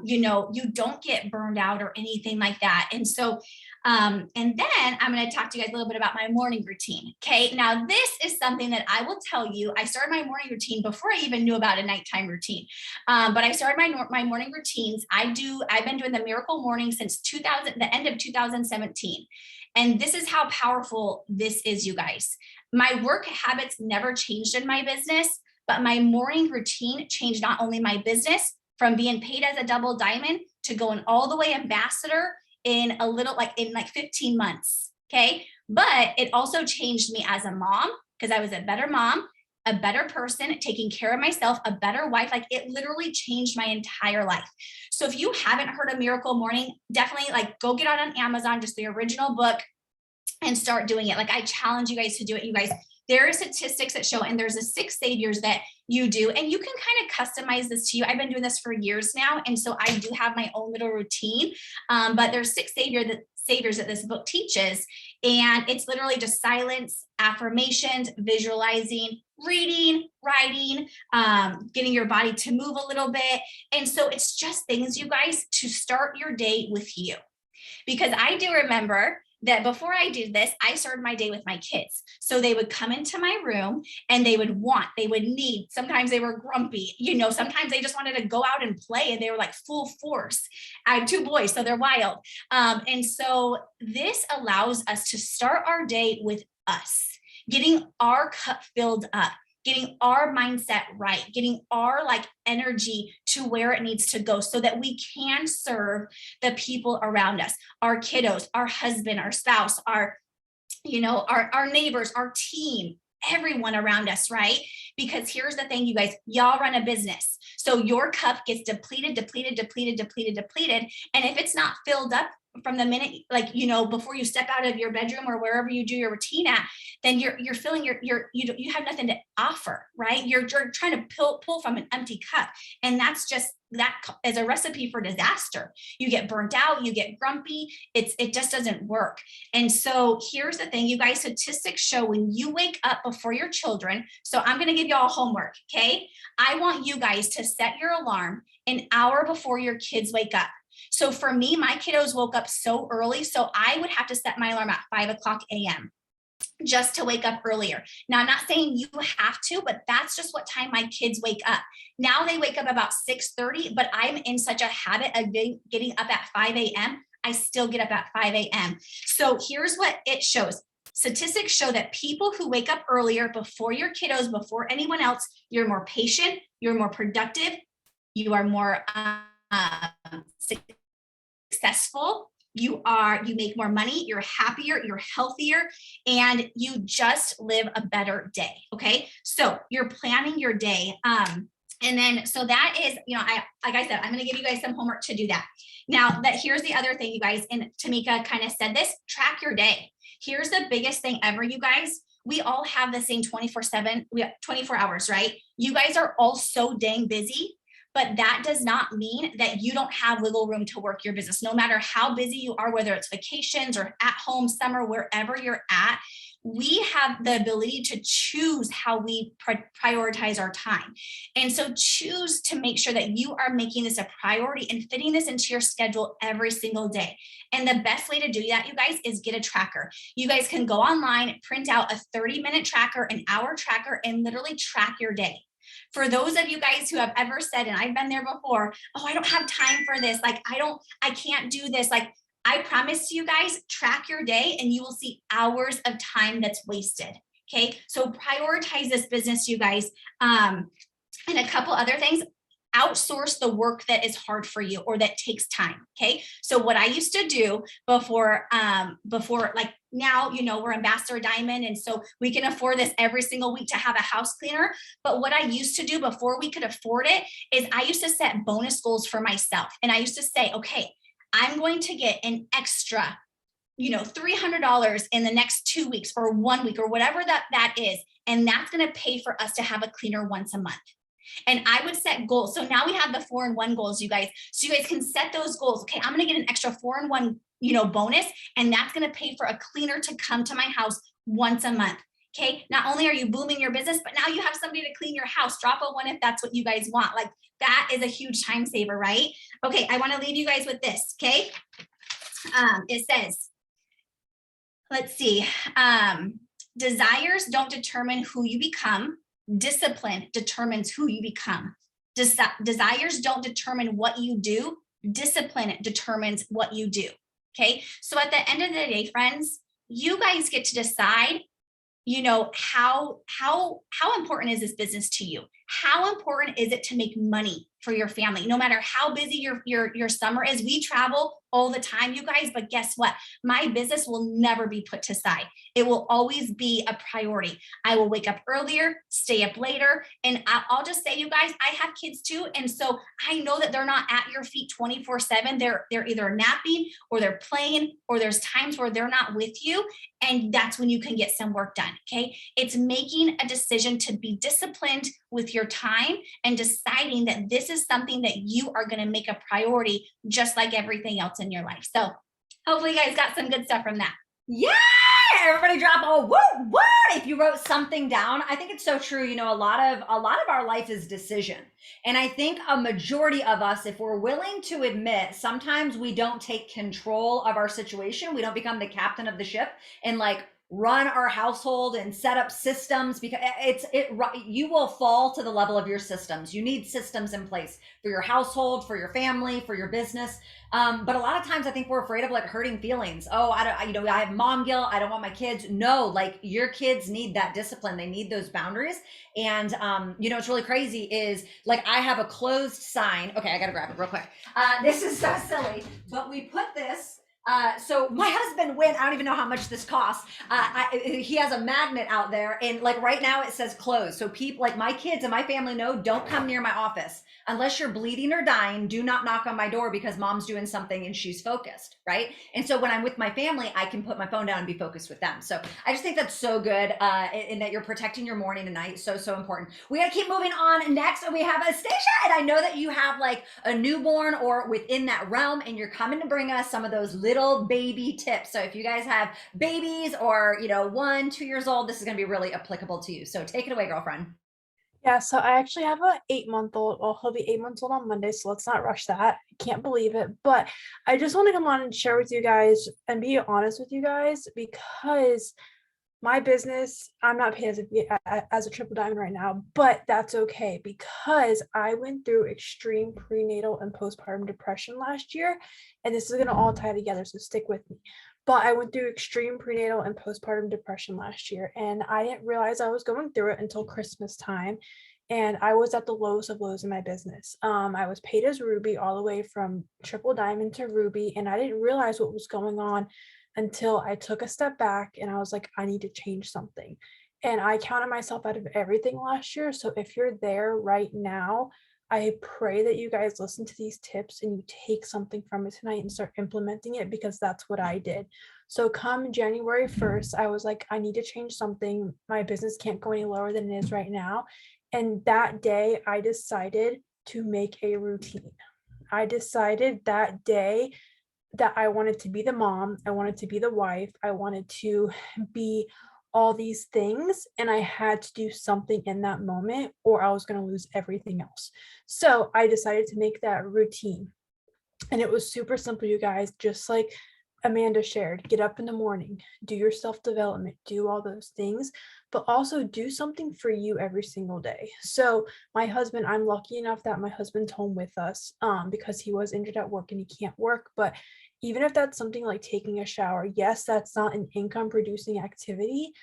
you don't get burned out or anything like that. And so, and then I'm going to talk to you guys a little bit about my morning routine. Okay. Now this is something that I will tell you, I started my morning routine before I even knew about a nighttime routine. But I started my morning routines. I've been doing the Miracle Morning since the end of 2017. And this is how powerful this is, you guys. My work habits never changed in my business, but my morning routine changed not only my business from being paid as a double diamond to going all the way ambassador in 15 months. Okay. But it also changed me as a mom because I was a better mom, a better person, taking care of myself, a better wife. Like it literally changed my entire life. So if you haven't heard of Miracle Morning, definitely like go get on Amazon, just the original book, and start doing it. Like I challenge you guys to do it. You guys, there are statistics that show, and there's a 6 saviors that you do, and you can kind of customize this to you. I've been doing this for years now. And so I do have my own little routine, but there's 6 saviors that this book teaches. And it's literally just silence, affirmations, visualizing, reading, writing, getting your body to move a little bit. And so it's just things, you guys, to start your day with you. Because I do remember that before I did this, I started my day with my kids. So they would come into my room and they would need, sometimes they were grumpy, sometimes they just wanted to go out and play and they were like full force. I have 2 boys, so they're wild. And so this allows us to start our day with us, getting our cup filled up, getting our mindset right, getting our energy to where it needs to go so that we can serve the people around us, our kiddos, our husband, our spouse, our neighbors, our team, everyone around us, right? Because here's the thing, you guys, y'all run a business. So your cup gets depleted. And if it's not filled up from the minute, before you step out of your bedroom or wherever you do your routine at, then you're feeling you have nothing to offer, right? You're trying to pull from an empty cup. And that is a recipe for disaster. You get burnt out, you get grumpy. It just doesn't work. And so here's the thing, you guys, statistics show when you wake up before your children. So I'm going to give you all homework. Okay. I want you guys to set your alarm an hour before your kids wake up. So for me, my kiddos woke up so early. So I would have to set my alarm at 5:00 a.m. just to wake up earlier. Now, I'm not saying you have to, but that's just what time my kids wake up. Now they wake up about 6:30, but I'm in such a habit of getting up at 5 a.m. I still get up at 5 a.m. So here's what it shows. Statistics show that people who wake up earlier before your kiddos, before anyone else, you're more patient, you're more productive, you are more successful, you make more money, you're happier, you're healthier, and you just live a better day. Okay. So you're planning your day. And then, so that is, like I said, I'm going to give you guys some homework to do that. Now that here's the other thing, you guys, and Tamika kind of said this, track your day. Here's the biggest thing ever, you guys. We all have the same 24/7, we have 24 hours, right? You guys are all so dang busy, but that does not mean that you don't have wiggle room to work your business. No matter how busy you are, whether it's vacations or at home, summer, wherever you're at, we have the ability to choose how we prioritize our time. And so choose to make sure that you are making this a priority and fitting this into your schedule every single day. And the best way to do that, you guys, is get a tracker. You guys can go online, print out a 30-minute tracker, an hour tracker, and literally track your day. For those of you guys who have ever said, and I've been there before, oh, I don't have time for this. Like, I can't do this. Like, I promise you guys, track your day and you will see hours of time that's wasted. Okay. So prioritize this business, you guys. And a couple other things, outsource the work that is hard for you or that takes time. Okay. So what I used to do before like now, we're Ambassador Diamond. And so we can afford this every single week to have a house cleaner. But what I used to do before we could afford it is I used to set bonus goals for myself. And I used to say, okay, I'm going to get an extra, $300 in the next 2 weeks or 1 week or whatever that is. And that's going to pay for us to have a cleaner once a month. And I would set goals. So now we have the 4-in-1 goals, you guys. So you guys can set ththose goals. Okay, I'm going to get an extra 4-in-1, bonus. And that's going to pay for a cleaner to come to my house once a month. Okay, not only are you booming your business, but now you have somebody to clean your house. Drop a 1 if that's what you guys want. Like, that is a huge time saver, right? Okay, I want to leave you guys with this. Okay, it says, let's see, desires don't determine who you become. Discipline determines who you become. Desires don't determine what you do. Discipline determines what you do. Okay, so at the end of the day, friends, you guys get to decide, how important is this business to you? How important is it to make money for your family? No matter how busy your summer is, we travel all the time, you guys, but guess what? My business will never be put to side. It will always be a priority. I will wake up earlier, stay up later. And I'll just say, you guys, I have kids too. And so I know that they're not at your feet 24/7. They're either napping or they're playing, or there's times where they're not with you. And that's when you can get some work done. Okay. It's making a decision to be disciplined with your time and deciding that this is something that you are going to make a priority, just like everything else in your life. So hopefully you guys got some good stuff from that. Yeah, everybody drop a woo if you wrote something down. I think it's so true. A lot of our life is decision. And I think a majority of us, if we're willing to admit, sometimes we don't take control of our situation. We don't become the captain of the ship and run our household and set up systems, because you will fall to the level of your systems. You need systems in place for your household, for your family, for your business. But a lot of times I think we're afraid of hurting feelings. Oh, I have mom guilt. I don't want my kids. No, your kids need that discipline. They need those boundaries. And, what's really crazy is I have a closed sign. Okay, I got to grab it real quick. This is so silly, but we put this. So my husband went, I don't even know how much this costs. He has a magnet out there, and right now it says closed. So people my kids and my family know, don't come near my office unless you're bleeding or dying. Do not knock on my door because mom's doing something and she's focused. Right. And so when I'm with my family, I can put my phone down and be focused with them. So I just think that's so good. In that you're protecting your morning and night. So important. We got to keep moving on. Next, we have Stacia, and I know that you have a newborn or within that realm, and you're coming to bring us some of those little baby tips. So if you guys have babies or 1, 2 years old, this is going to be really applicable to you. So take it away, girlfriend. Yeah, so I actually have a 8-month-old. Well, he'll be 8 months old on Monday, so let's not rush that. I can't believe it. But I just want to come on and share with you guys and be honest with you guys, because my business, I'm not paid as a triple diamond right now, but that's okay, because I went through extreme prenatal and postpartum depression last year, and this is going to all tie together, so stick with me. But I went through extreme prenatal and postpartum depression last year, and I didn't realize I was going through it until Christmas time. and I was at the lowest of lows in my business. I was paid as Ruby all the way from triple diamond to Ruby, and I didn't realize what was going on until I took a step back and I was like, I need to change something. And I counted myself out of everything last year. So if you're there right now, I pray that you guys listen to these tips and you take something from it tonight and start implementing it, because that's what I did. So come January 1st, I was like, I need to change something. My business can't go any lower than it is right now. And that day I decided to make a routine. I decided that day that I wanted to be the mom, I wanted to be the wife, I wanted to be all these things, and I had to do something in that moment or I was going to lose everything else. So I decided to make that routine. And it was super simple, you guys, just like Amanda shared. Get up in the morning, do your self-development, do all those things, but also do something for you every single day. So my husband, I'm lucky enough that my husband's home with us because he was injured at work and he can't work. But even if that's something like taking a shower, yes, that's not an income producing activity,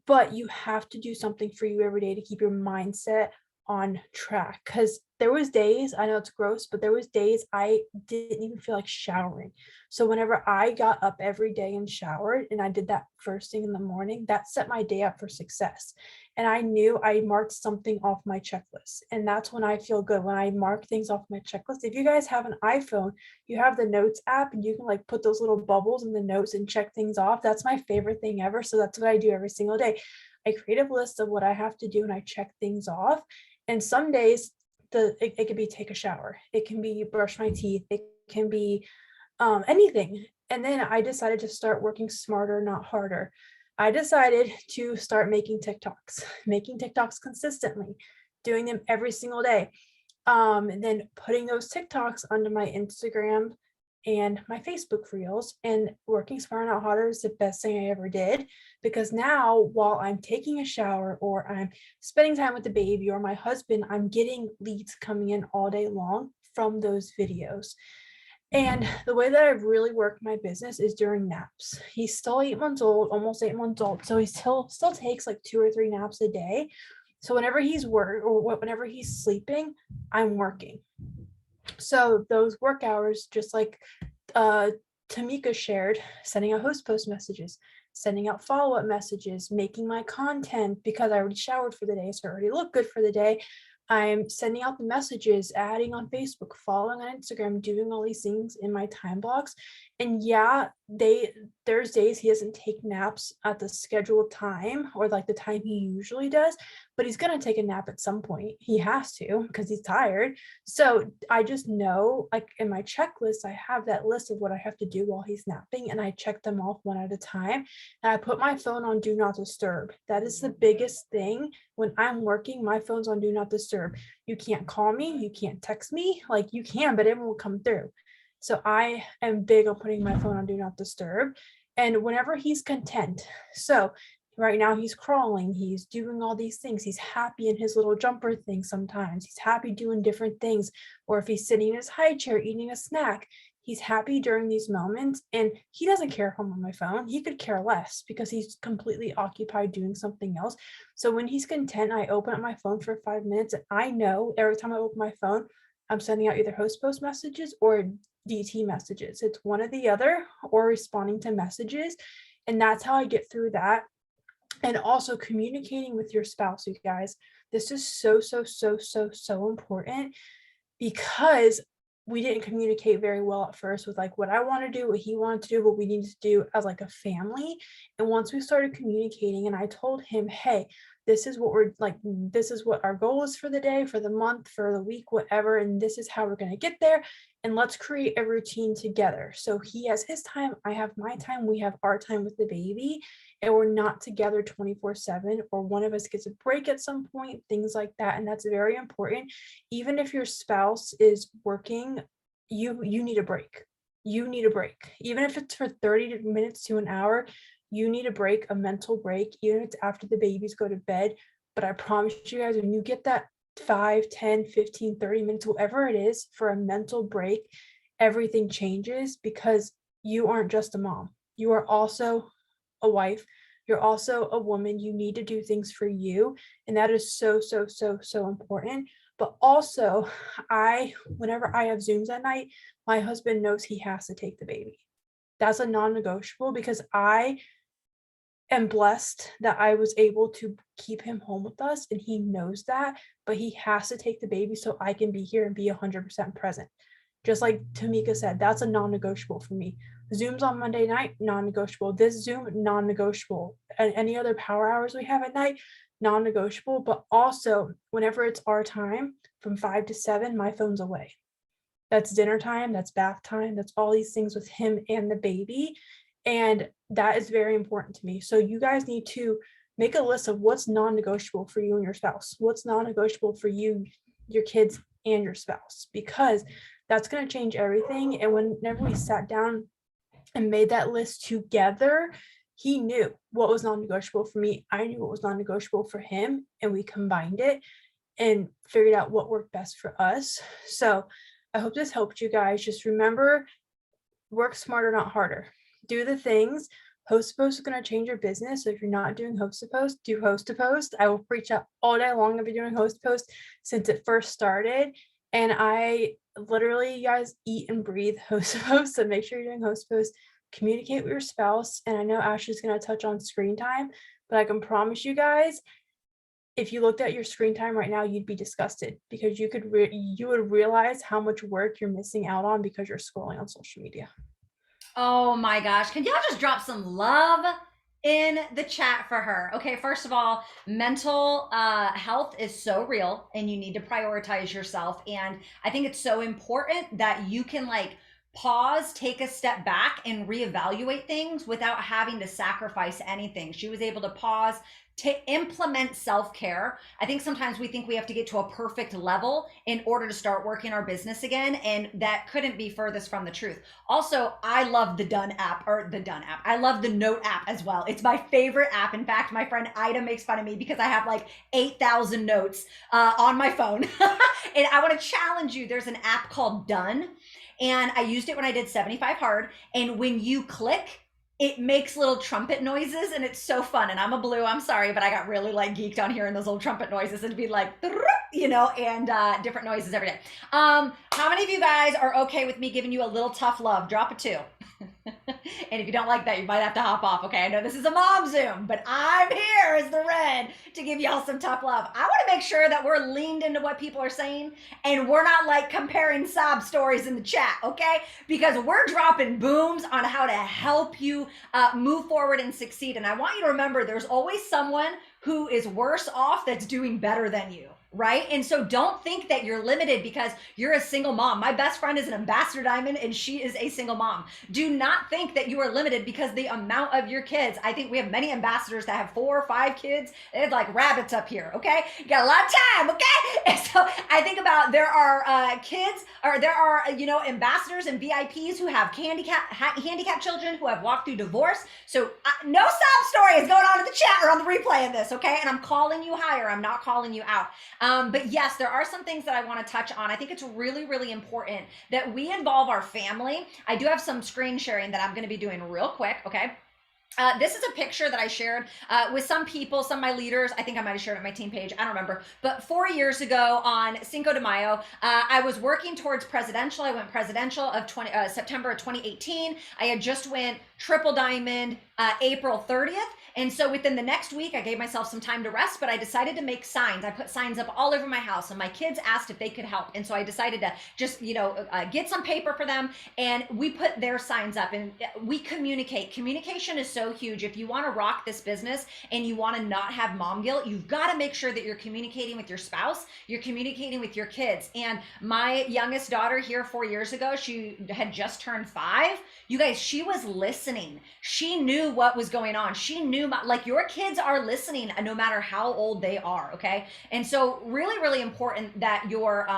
but you have to do something for you every day to keep your mindset on track. Because there was days, I know it's gross, but there was days I didn't even feel like showering. So whenever I got up every day and showered, and I did that first thing in the morning, that set my day up for success. And I knew I marked something off my checklist. And that's when I feel good, when I mark things off my checklist. If you guys have an iPhone, you have the notes app and you can like put those little bubbles in the notes and check things off. That's my favorite thing ever. So that's what I do every single day. I create a list of what I have to do and I check things off. And some days it could be take a shower, it can be brush my teeth, it can be anything. And then I decided to start working smarter, not harder. I decided to start making TikToks consistently, doing them every single day. And then putting those TikToks onto my Instagram and my Facebook reels. And working smarter, not harder is the best thing I ever did, because now while I'm taking a shower or I'm spending time with the baby or my husband, I'm getting leads coming in all day long from those videos. And the way that I've really worked my business is during naps. He's still 8 months old, almost 8 months old. So he still takes like 2 or 3 naps a day. So whenever he's whenever he's sleeping, I'm working. So those work hours, just like Tamika shared, sending out host post messages, sending out follow-up messages, making my content because I already showered for the day, so I already look good for the day. I'm sending out the messages, adding on Facebook, following on Instagram, doing all these things in my time blocks. And yeah, there's days he doesn't take naps at the scheduled time or like the time he usually does, but he's going to take a nap at some point. He has to because he's tired. So I just know, like in my checklist, I have that list of what I have to do while he's napping, and I check them off one at a time. And I put my phone on do not disturb. That is the biggest thing. When I'm working, my phone's on do not disturb. You can't call me, you can't text me, like you can, but it won't come through. So I am big on putting my phone on do not disturb. And whenever he's content, so right now he's crawling, he's doing all these things, he's happy in his little jumper thing sometimes, he's happy doing different things, or if he's sitting in his high chair eating a snack, he's happy during these moments. And he doesn't care if I'm on my phone. He could care less because he's completely occupied doing something else. So when he's content, I open up my phone for 5 minutes, and I know every time I open my phone, I'm sending out either host post messages or DT messages. It's one or the other, or responding to messages. And that's how I get through that. And also communicating with your spouse, you guys. This is so important, because we didn't communicate very well at first with like what I want to do, what he wanted to do, what we needed to do as like a family. And once we started communicating and I told him, hey, this is what we're like, this is what our goal is for the day, for the month, for the week, whatever, and this is how we're going to get there, and let's create a routine together. So he has his time, I have my time, we have our time with the baby, and we're not together 24/7, or one of us gets a break at some point, things like that. And that's very important. Even if your spouse is working, you need a break. You need a break. Even if it's for 30 minutes to an hour, you need a break, a mental break, even if it's after the babies go to bed. But I promise you guys, when you get that 5, 10, 15, 30 minutes, whatever it is, for a mental break, everything changes, because you aren't just a mom. You are also a wife, You're also a woman. You need to do things for you. And that is so, so, so, so important. But also, whenever I have Zooms at night, my husband knows he has to take the baby. That's a non-negotiable because I am blessed that I was able to keep him home with us, and he knows that, but he has to take the baby so I can be here and be 100% present. Just like Tamika said, that's a non-negotiable for me. Zooms on Monday night, non-negotiable. This Zoom, non-negotiable. And any other power hours we have at night, non-negotiable. But also, whenever it's our time from 5 to 7, my phone's away. That's dinner time, that's bath time, that's all these things with him and the baby. And that is very important to me. So you guys need to make a list of what's non-negotiable for you and your spouse. What's non-negotiable for you, your kids, and your spouse, because that's going to change everything. And whenever we sat down and made that list together, he knew what was non-negotiable for me. I knew what was non-negotiable for him, and we combined it and figured out what worked best for us. So I hope this helped you guys. Just remember, work smarter, not harder. Do the things. Host to post is going to change your business. So if you're not doing host to post, do host to post. I will preach that all day long. I've been doing host to post since it first started. And I literally, you guys, eat and breathe host to post. So make sure you're doing host to post. Communicate with your spouse. And I know Ashleigh's going to touch on screen time, but I can promise you guys, if you looked at your screen time right now, you'd be disgusted because you would realize how much work you're missing out on because you're scrolling on social media. Oh my gosh. Can y'all just drop some love in the chat for her? Okay, first of all, mental health is so real and you need to prioritize yourself. And I think it's so important that you can like pause, take a step back, and reevaluate things without having to sacrifice anything. She was able to pause, to implement self-care. I think sometimes we think we have to get to a perfect level in order to start working our business again, and that couldn't be furthest from the truth. Also, I love the Done app. I love the Note app as well. It's my favorite app. In fact, my friend Ida makes fun of me because I have like 8,000 notes on my phone. And I want to challenge you. There's an app called Done, and I used it when I did 75 Hard. And when you click, it makes little trumpet noises, and it's so fun. And I'm a blue, I'm sorry, but I got really like geeked on hearing those little trumpet noises. It'd be like, you know, and different noises every day. How many of you guys are okay with me giving you a little tough love? Drop a 2. And if you don't like that, you might have to hop off. Okay, I know this is a mom Zoom, but I'm here as the red to give y'all some tough love. I want to make sure that we're leaned into what people are saying and we're not like comparing sob stories in the chat, okay? Because we're dropping booms on how to help you move forward and succeed. And I want you to remember there's always someone who is worse off that's doing better than you. Right? And so don't think that you're limited because you're a single mom. My best friend is an ambassador diamond and she is a single mom. Do not think that you are limited because the amount of your kids. I think we have many ambassadors that have 4 or 5 kids. It's like rabbits up here, okay? You got a lot of time, okay? And so I think about there are kids, or there are, you know, ambassadors and VIPs who have handicapped children who have walked through divorce. So no sob story is going on in the chat or on the replay of this, okay? And I'm calling you higher. I'm not calling you out. But yes, there are some things that I want to touch on. I think it's really, really important that we involve our family. I do have some screen sharing that I'm going to be doing real quick. Okay. This is a picture that I shared with some people, some of my leaders. I think I might have shared it on my team page. I don't remember. But 4 years ago on Cinco de Mayo, I was working towards presidential. I went presidential of September of 2018. I had just went triple diamond April 30th. And so within the next week, I gave myself some time to rest, but I decided to make signs. I put signs up all over my house and my kids asked if they could help. And so I decided to just, you know, get some paper for them and we put their signs up and we communicate. Communication is so huge. If you want to rock this business and you want to not have mom guilt, you've got to make sure that you're communicating with your spouse, you're communicating with your kids. And my youngest daughter here 4 years ago, she had just turned 5. You guys, she was listening. She knew what was going on. She knew, like, your kids are listening no matter how old they are, okay? And so really, really important that you're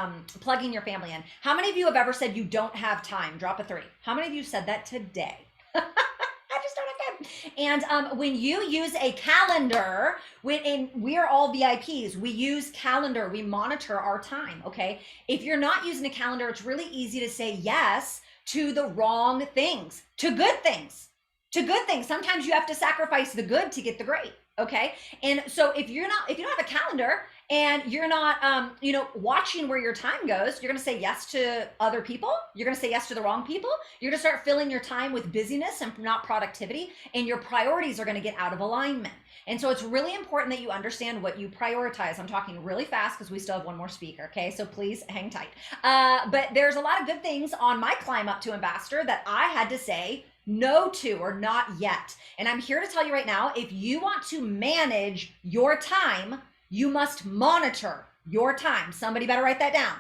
plugging your family in. How many of you have ever said you don't have time? Drop a 3. How many of you said that today? I just don't have time. And when you use a calendar, and we are all VIPs, we use calendar, we monitor our time, okay? If you're not using a calendar, it's really easy to say yes to the wrong things, to good things. to good things. Sometimes you have to sacrifice the good to get the great. Okay. And so if you don't have a calendar and you're not, watching where your time goes, you're going to say yes to other people. You're going to say yes to the wrong people. You're going to start filling your time with busyness and not productivity, and your priorities are going to get out of alignment. And so it's really important that you understand what you prioritize. I'm talking really fast because we still have one more speaker. Okay. So please hang tight. But there's a lot of good things on my climb up to ambassador that I had to say no to, or not yet. And I'm here to tell you right now, if you want to manage your time, you must monitor your time. Somebody better write that down.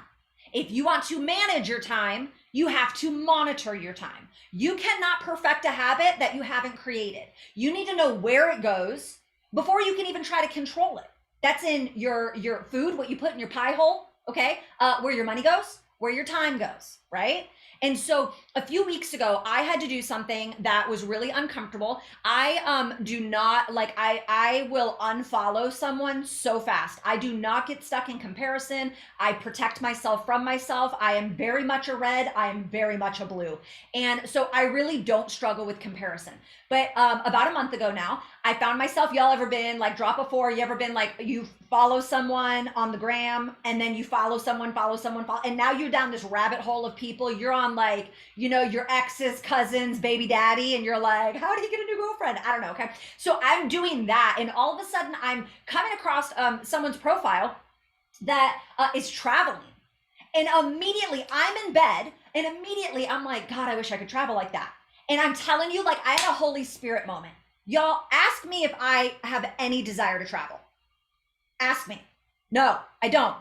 If you want to manage your time, you have to monitor your time. You cannot perfect a habit that you haven't created. You need to know where it goes before you can even try to control it. That's in your food, what you put in your pie hole, okay? Where your money goes, where your time goes, right? And so a few weeks ago, I had to do something that was really uncomfortable. I do not like, I will unfollow someone so fast. I do not get stuck in comparison. I protect myself from myself. I am very much a red. I am very much a blue. And so I really don't struggle with comparison. But about a month ago now, I found myself, y'all ever been like drop a 4? You ever been like, you follow someone on the gram and then you follow someone, and now you're down this rabbit hole of people. You're on like, your ex's cousin's baby daddy, and you're like, how did he get a new girlfriend? I don't know. Okay. So I'm doing that. And all of a sudden I'm coming across someone's profile that is traveling. And immediately I'm in bed, and immediately I'm like, God, I wish I could travel like that. And I'm telling you, like, I had a Holy Spirit moment. Y'all, ask me if I have any desire to travel. Ask me. No, I don't.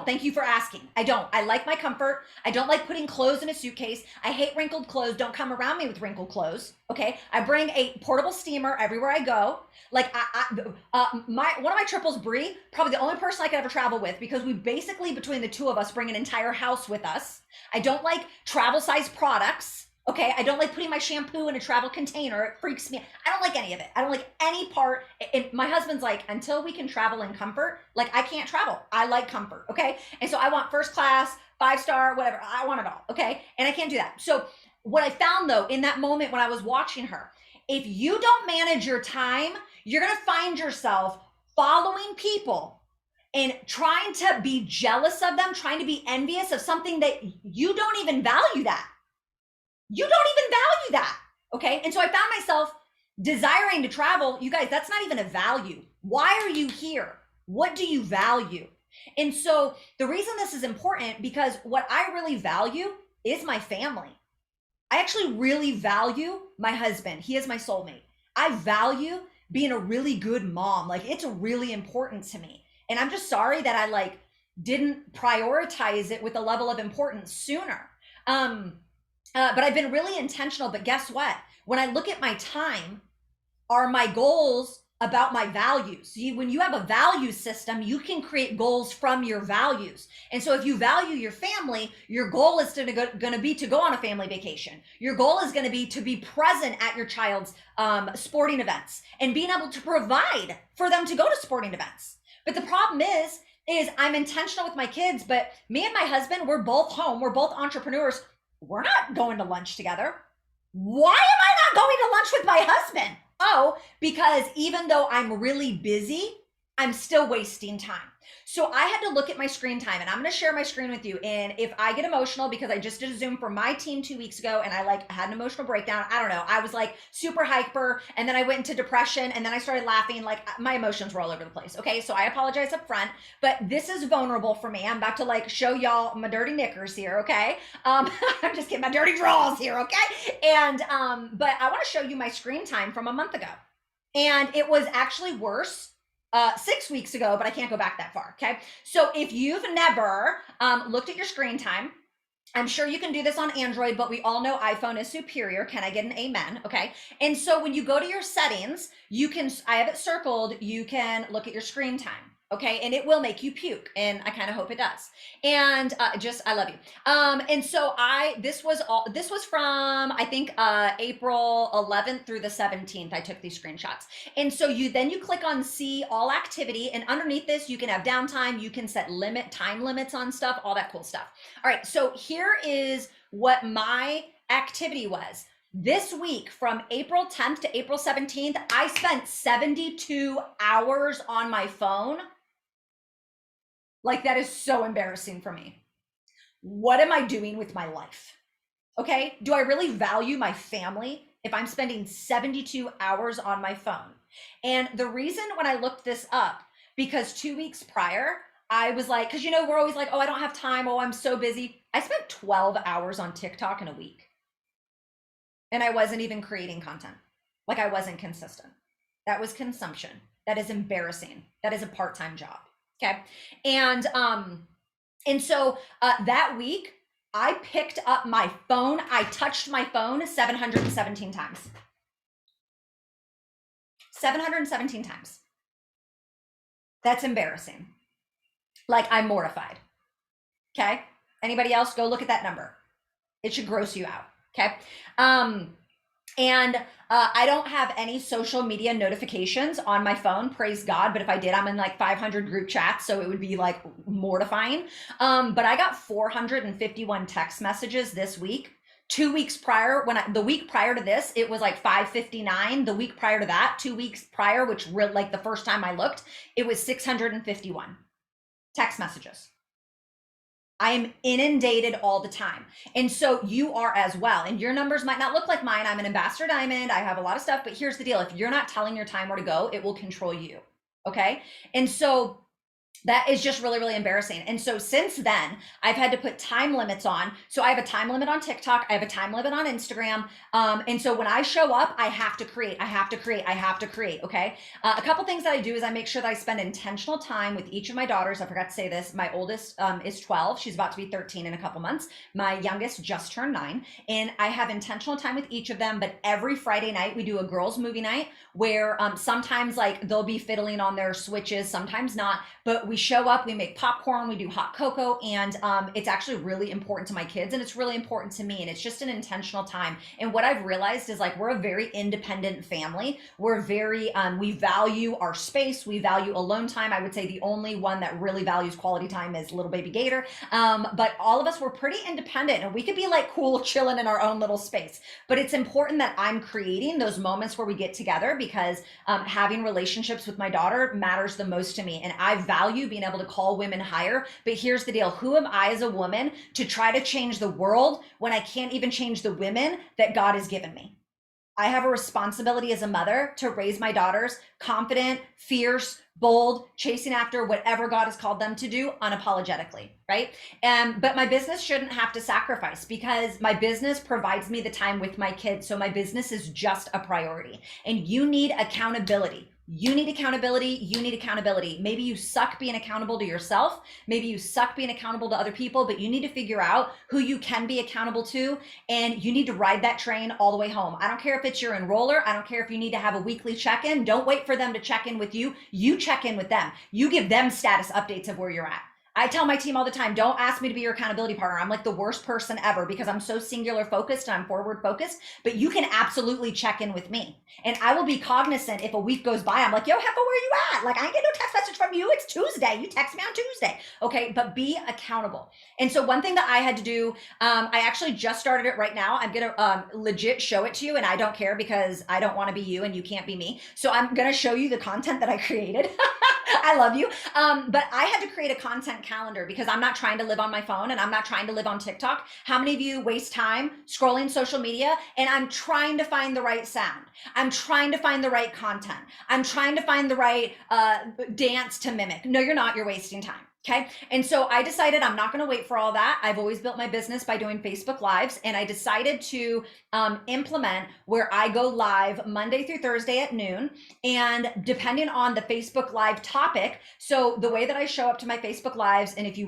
Thank you for asking. I don't. I like my comfort. I don't like putting clothes in a suitcase. I hate wrinkled clothes. Don't come around me with wrinkled clothes. Okay. I bring a portable steamer everywhere I go. Like one of my triples, Bree, probably the only person I could ever travel with, because we basically, between the two of us, bring an entire house with us. I don't like travel size products. Okay. I don't like putting my shampoo in a travel container. It freaks me. I don't like any of it. I don't like any part. And my husband's like, until we can travel in comfort, like I can't travel. I like comfort. Okay. And so I want first class, 5-star, whatever. I want it all. Okay. And I can't do that. So what I found though, in that moment when I was watching her, if you don't manage your time, you're going to find yourself following people and trying to be jealous of them, trying to be envious of something that you don't even value that. You don't even value that. Okay. And so I found myself desiring to travel. You guys, that's not even a value. Why are you here? What do you value? And so the reason this is important, because what I really value is my family. I actually really value my husband. He is my soulmate. I value being a really good mom. Like, it's really important to me. And I'm just sorry that I didn't prioritize it with a level of importance sooner. But I've been really intentional. But guess what? When I look at my time, are my goals about my values? See, when you have a value system, you can create goals from your values. And so if you value your family, your goal is going to be to go on a family vacation. Your goal is going to be present at your child's sporting events and being able to provide for them to go to sporting events. But the problem is I'm intentional with my kids, but me and my husband, we're both home. We're both entrepreneurs. We're not going to lunch together. Why am I not going to lunch with my husband? Oh, because even though I'm really busy, I'm still wasting time. So I had to look at my screen time, and I'm going to share my screen with you. And if I get emotional, because I just did a Zoom for my team 2 weeks ago, and I had an emotional breakdown. I don't know. I was super hyper, and then I went into depression, and then I started laughing. My emotions were all over the place. Okay. So I apologize up front, but this is vulnerable for me. I'm about to show y'all my dirty knickers here. Okay. I'm just kidding, my dirty drawers here. Okay. And, but I want to show you my screen time from a month ago, and it was actually worse 6 weeks ago, but I can't go back that far. Okay. So if you've never looked at your screen time, I'm sure you can do this on Android, but we all know iPhone is superior. Can I get an amen? Okay. And so when you go to your settings, I have it circled, you can look at your screen time. Okay. And it will make you puke. And I kind of hope it does. And I love you. And so this was from, I think, April 11th through the 17th, I took these screenshots. And so you click on see all activity, and underneath this, you can have downtime. You can set time limits on stuff, all that cool stuff. All right. So here is what my activity was. This week from April 10th to April 17th, I spent 72 hours on my phone. Like, that is so embarrassing for me. What am I doing with my life? Okay, do I really value my family if I'm spending 72 hours on my phone? And the reason when I looked this up, because 2 weeks prior, I was like, because we're always like, oh, I don't have time. Oh, I'm so busy. I spent 12 hours on TikTok in a week. And I wasn't even creating content. Like, I wasn't consistent. That was consumption. That is embarrassing. That is a part-time job. Okay. And so that week, I picked up my phone. I touched my phone 717 times. 717 times. That's embarrassing. Like, I'm mortified. Okay. Anybody else? Go look at that number. It should gross you out. Okay. I don't have any social media notifications on my phone, praise God. But if I did, I'm in like 500 group chats, so it would be like mortifying. But I got 451 text messages this week. 2 weeks prior, the week prior to this, it was like 559. The week prior to that, 2 weeks prior, which like the first time I looked, it was 651 text messages. I am inundated all the time. And so you are as well. And your numbers might not look like mine. I'm an ambassador diamond. I have a lot of stuff, but here's the deal. If you're not telling your time where to go, it will control you. Okay. And so that is just really, really embarrassing. And so since then, I've had to put time limits on. So I have a time limit on TikTok. I have a time limit on Instagram. And so when I show up, I have to create. Okay. A couple things that I do is I make sure that I spend intentional time with each of my daughters. I forgot to say this. My oldest is 12. She's about to be 13 in a couple months. My youngest just turned 9. And I have intentional time with each of them. But every Friday night, we do a girls' movie night where sometimes like they'll be fiddling on their Switches, sometimes not. But we show up, we make popcorn, we do hot cocoa, and it's actually really important to my kids, and it's really important to me, and it's just an intentional time. And what I've realized is like, we're a very independent family. We're very, we value our space. We value alone time. I would say the only one that really values quality time is little baby Gator. But all of us, we're pretty independent, and we could be like cool, chilling in our own little space. But it's important that I'm creating those moments where we get together, because having relationships with my daughter matters the most to me. And I value being able to call women higher. But here's the deal. Who am I as a woman to try to change the world when I can't even change the women that God has given me? I have a responsibility as a mother to raise my daughters confident, fierce, bold, chasing after whatever God has called them to do unapologetically, right? But my business shouldn't have to sacrifice, because my business provides me the time with my kids. So my business is just a priority, and you need accountability. You need accountability. You need accountability. Maybe you suck being accountable to yourself. Maybe you suck being accountable to other people, but you need to figure out who you can be accountable to, and you need to ride that train all the way home. I don't care if it's your enroller. I don't care if you need to have a weekly check-in. Don't wait for them to check in with you. You check in with them. You give them status updates of where you're at. I tell my team all the time, don't ask me to be your accountability partner. I'm like the worst person ever, because I'm so singular focused and I'm forward focused, but you can absolutely check in with me. And I will be cognizant if a week goes by, I'm like, yo, Heffa, where you at? Like, I ain't get no text message from you. It's Tuesday. You text me on Tuesday. Okay, but be accountable. And so one thing that I had to do, I actually just started it right now. I'm going to legit show it to you, and I don't care, because I don't want to be you and you can't be me. So I'm going to show you the content that I created. I love you. But I had to create a content calendar, because I'm not trying to live on my phone, and I'm not trying to live on TikTok. How many of you waste time scrolling social media? And I'm trying to find the right sound. I'm trying to find the right content. I'm trying to find the right dance to mimic. No, you're not. You're wasting time. Okay. And so I decided I'm not going to wait for all that. I've always built my business by doing Facebook Lives, and I decided to implement where I go live Monday through Thursday at noon, and depending on the Facebook Live topic. So the way that I show up to my Facebook Lives, and if you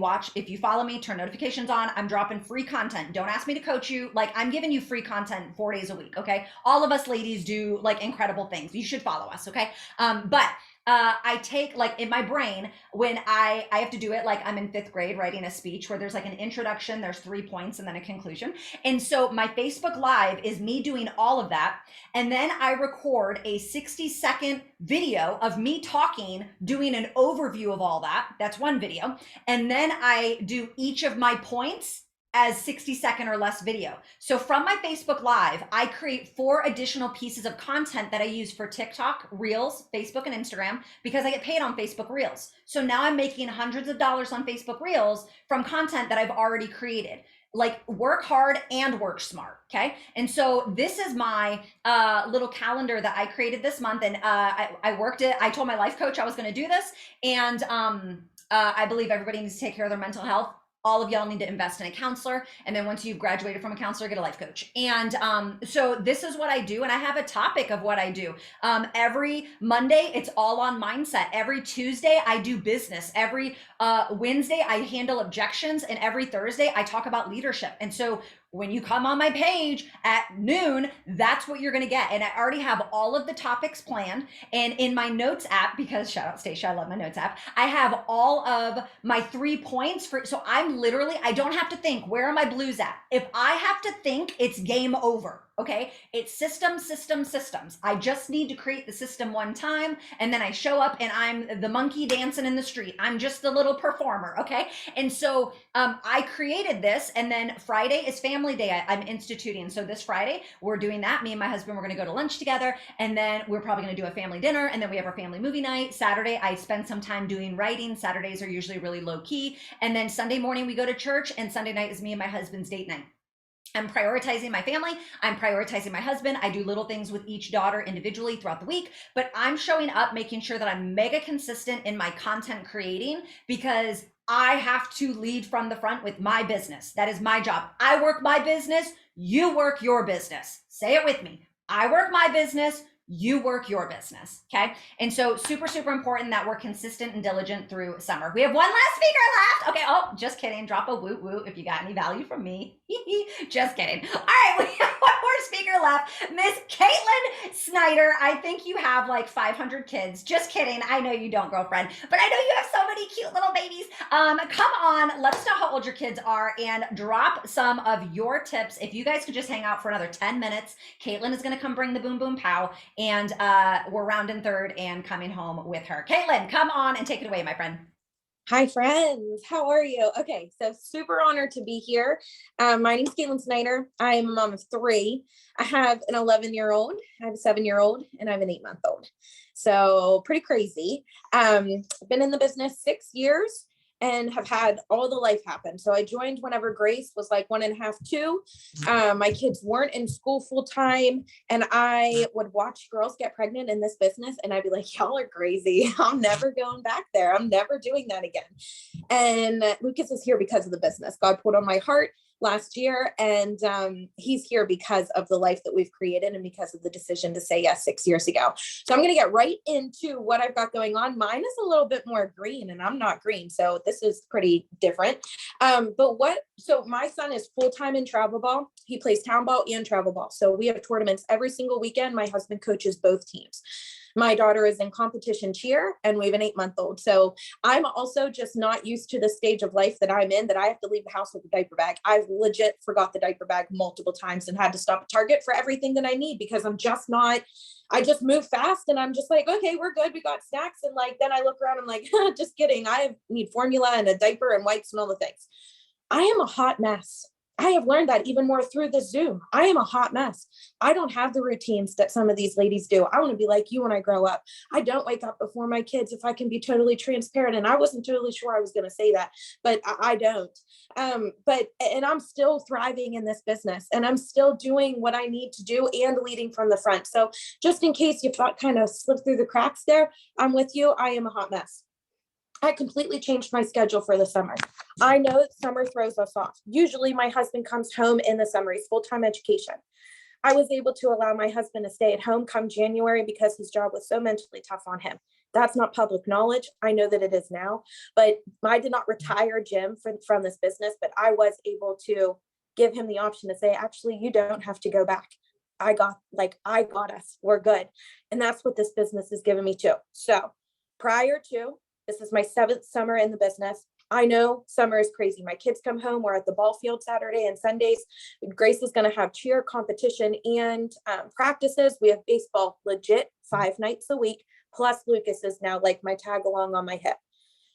follow me, turn notifications on, I'm dropping free content. Don't ask me to coach you. Like, I'm giving you free content 4 days a week. Okay. All of us ladies do like incredible things. You should follow us. Okay. But I take, like, in my brain, when I have to do it, like I'm in 5th grade writing a speech where there's like an introduction, there's 3 points, and then a conclusion. And so my Facebook Live is me doing all of that. And then I record a 60-second video of me talking, doing an overview of all that. That's one video. And then I do each of my points as 60-second or less video. So from my Facebook Live, I create 4 additional pieces of content that I use for TikTok, Reels, Facebook, and Instagram, because I get paid on Facebook Reels. So now I'm making hundreds of dollars on Facebook Reels from content that I've already created. Like, work hard and work smart, okay? And so this is my little calendar that I created this month, and I worked it. I told my life coach I was gonna do this, and I believe everybody needs to take care of their mental health. All of y'all need to invest in a counselor. And then once you've graduated from a counselor, get a life coach. And so this is what I do. And I have a topic of what I do. Every Monday, it's all on mindset. Every Tuesday, I do business. Every Wednesday, I handle objections. And every Thursday, I talk about leadership. And so when you come on my page at noon, that's what you're going to get. And I already have all of the topics planned. And in my notes app, because shout out Stacia, I love my notes app, I have all of my 3 points for, so I'm literally, I don't have to think, where are my blues at? If I have to think, it's game over. Okay, it's systems. I just need to create the system one time, and then I show up and I'm the monkey dancing in the street. I'm just a little performer. Okay, and so I created this, and then Friday is family day. I'm instituting. So this Friday we're doing that. Me and my husband, we're going to go to lunch together, and then we're probably going to do a family dinner, and then we have our family movie night. Saturday I spend some time doing writing. Saturdays are usually really low key, and then Sunday morning we go to church, and Sunday night is me and my husband's date night. I'm prioritizing my family. I'm prioritizing my husband. I do little things with each daughter individually throughout the week, but I'm showing up, making sure that I'm mega consistent in my content creating, because I have to lead from the front with my business. That is my job. I work my business. You work your business. Say it with me. I work my business. You work your business. Okay. And so super important that we're consistent and diligent through summer. We have one last speaker left. Okay. Oh, just kidding. Drop a woot woot if you got any value from me. Just kidding. All right. We have one more speaker left. Miss Caitlin Snyder. I think you have like 500 kids. Just kidding. I know you don't, girlfriend, but I know you have so many cute little babies. Come on. Let us know how old your kids are and drop some of your tips. If you guys could just hang out for another 10 minutes, Caitlin is going to come bring the boom boom pow. And we're rounding third and coming home with her. Caitlin, come on and take it away, my friend. Hi, friends. How are you? Okay, so super honored to be here. My name's Caitlin Snyder. I am a mom of 3. I have an 11-year-old, I have a 7-year-old, and I have an 8-month-old. So pretty crazy. I've been in the business 6 years and have had all the life happen. So I joined whenever Grace was like 1.5, 2. My kids weren't in school full time, and I would watch girls get pregnant in this business, and I'd be like, y'all are crazy. I'm never going back there. I'm never doing that again. And Lucas is here because of the business God put on my heart last year. And he's here because of the life that we've created and because of the decision to say yes 6 years ago. So I'm going to get right into what I've got going on. Mine is a little bit more green, and I'm not green, so this is pretty different. So my son is full-time in travel ball. He plays town ball and travel ball. So we have tournaments every single weekend. My husband coaches both teams. My daughter is in competition cheer, and we have an 8-month-old. So I'm also just not used to the stage of life that I'm in, that I have to leave the house with a diaper bag. I've legit forgot the diaper bag multiple times and had to stop at Target for everything that I need, because I'm just not, I just move fast, and I'm just like, okay, we're good. We got snacks. And like, then I look around, I'm like, just kidding. I need formula and a diaper and wipes and all the things. I am a hot mess. I have learned that even more through the Zoom. I am a hot mess. I don't have the routines that some of these ladies do. I want to be like you when I grow up. I don't wake up before my kids, if I can be totally transparent. And I wasn't totally sure I was going to say that, but I don't. And I'm still thriving in this business, and I'm still doing what I need to do and leading from the front. So just in case you thought kind of slipped through the cracks there, I'm with you. I am a hot mess. I completely changed my schedule for the summer. I know that summer throws us off. Usually my husband comes home in the summer. He's full-time education. I was able to allow my husband to stay at home come January because his job was so mentally tough on him. That's not public knowledge. I know that it is now, but I did not retire Jim from this business, but I was able to give him the option to say, actually, you don't have to go back. I got us, we're good. And that's what this business has given me too. So this is my 7th summer in the business. I know summer is crazy. My kids come home. We're at the ball field Saturday and Sundays. Grace is going to have cheer competition and practices. We have baseball legit 5 nights a week. Plus Lucas is now like my tag along on my hip.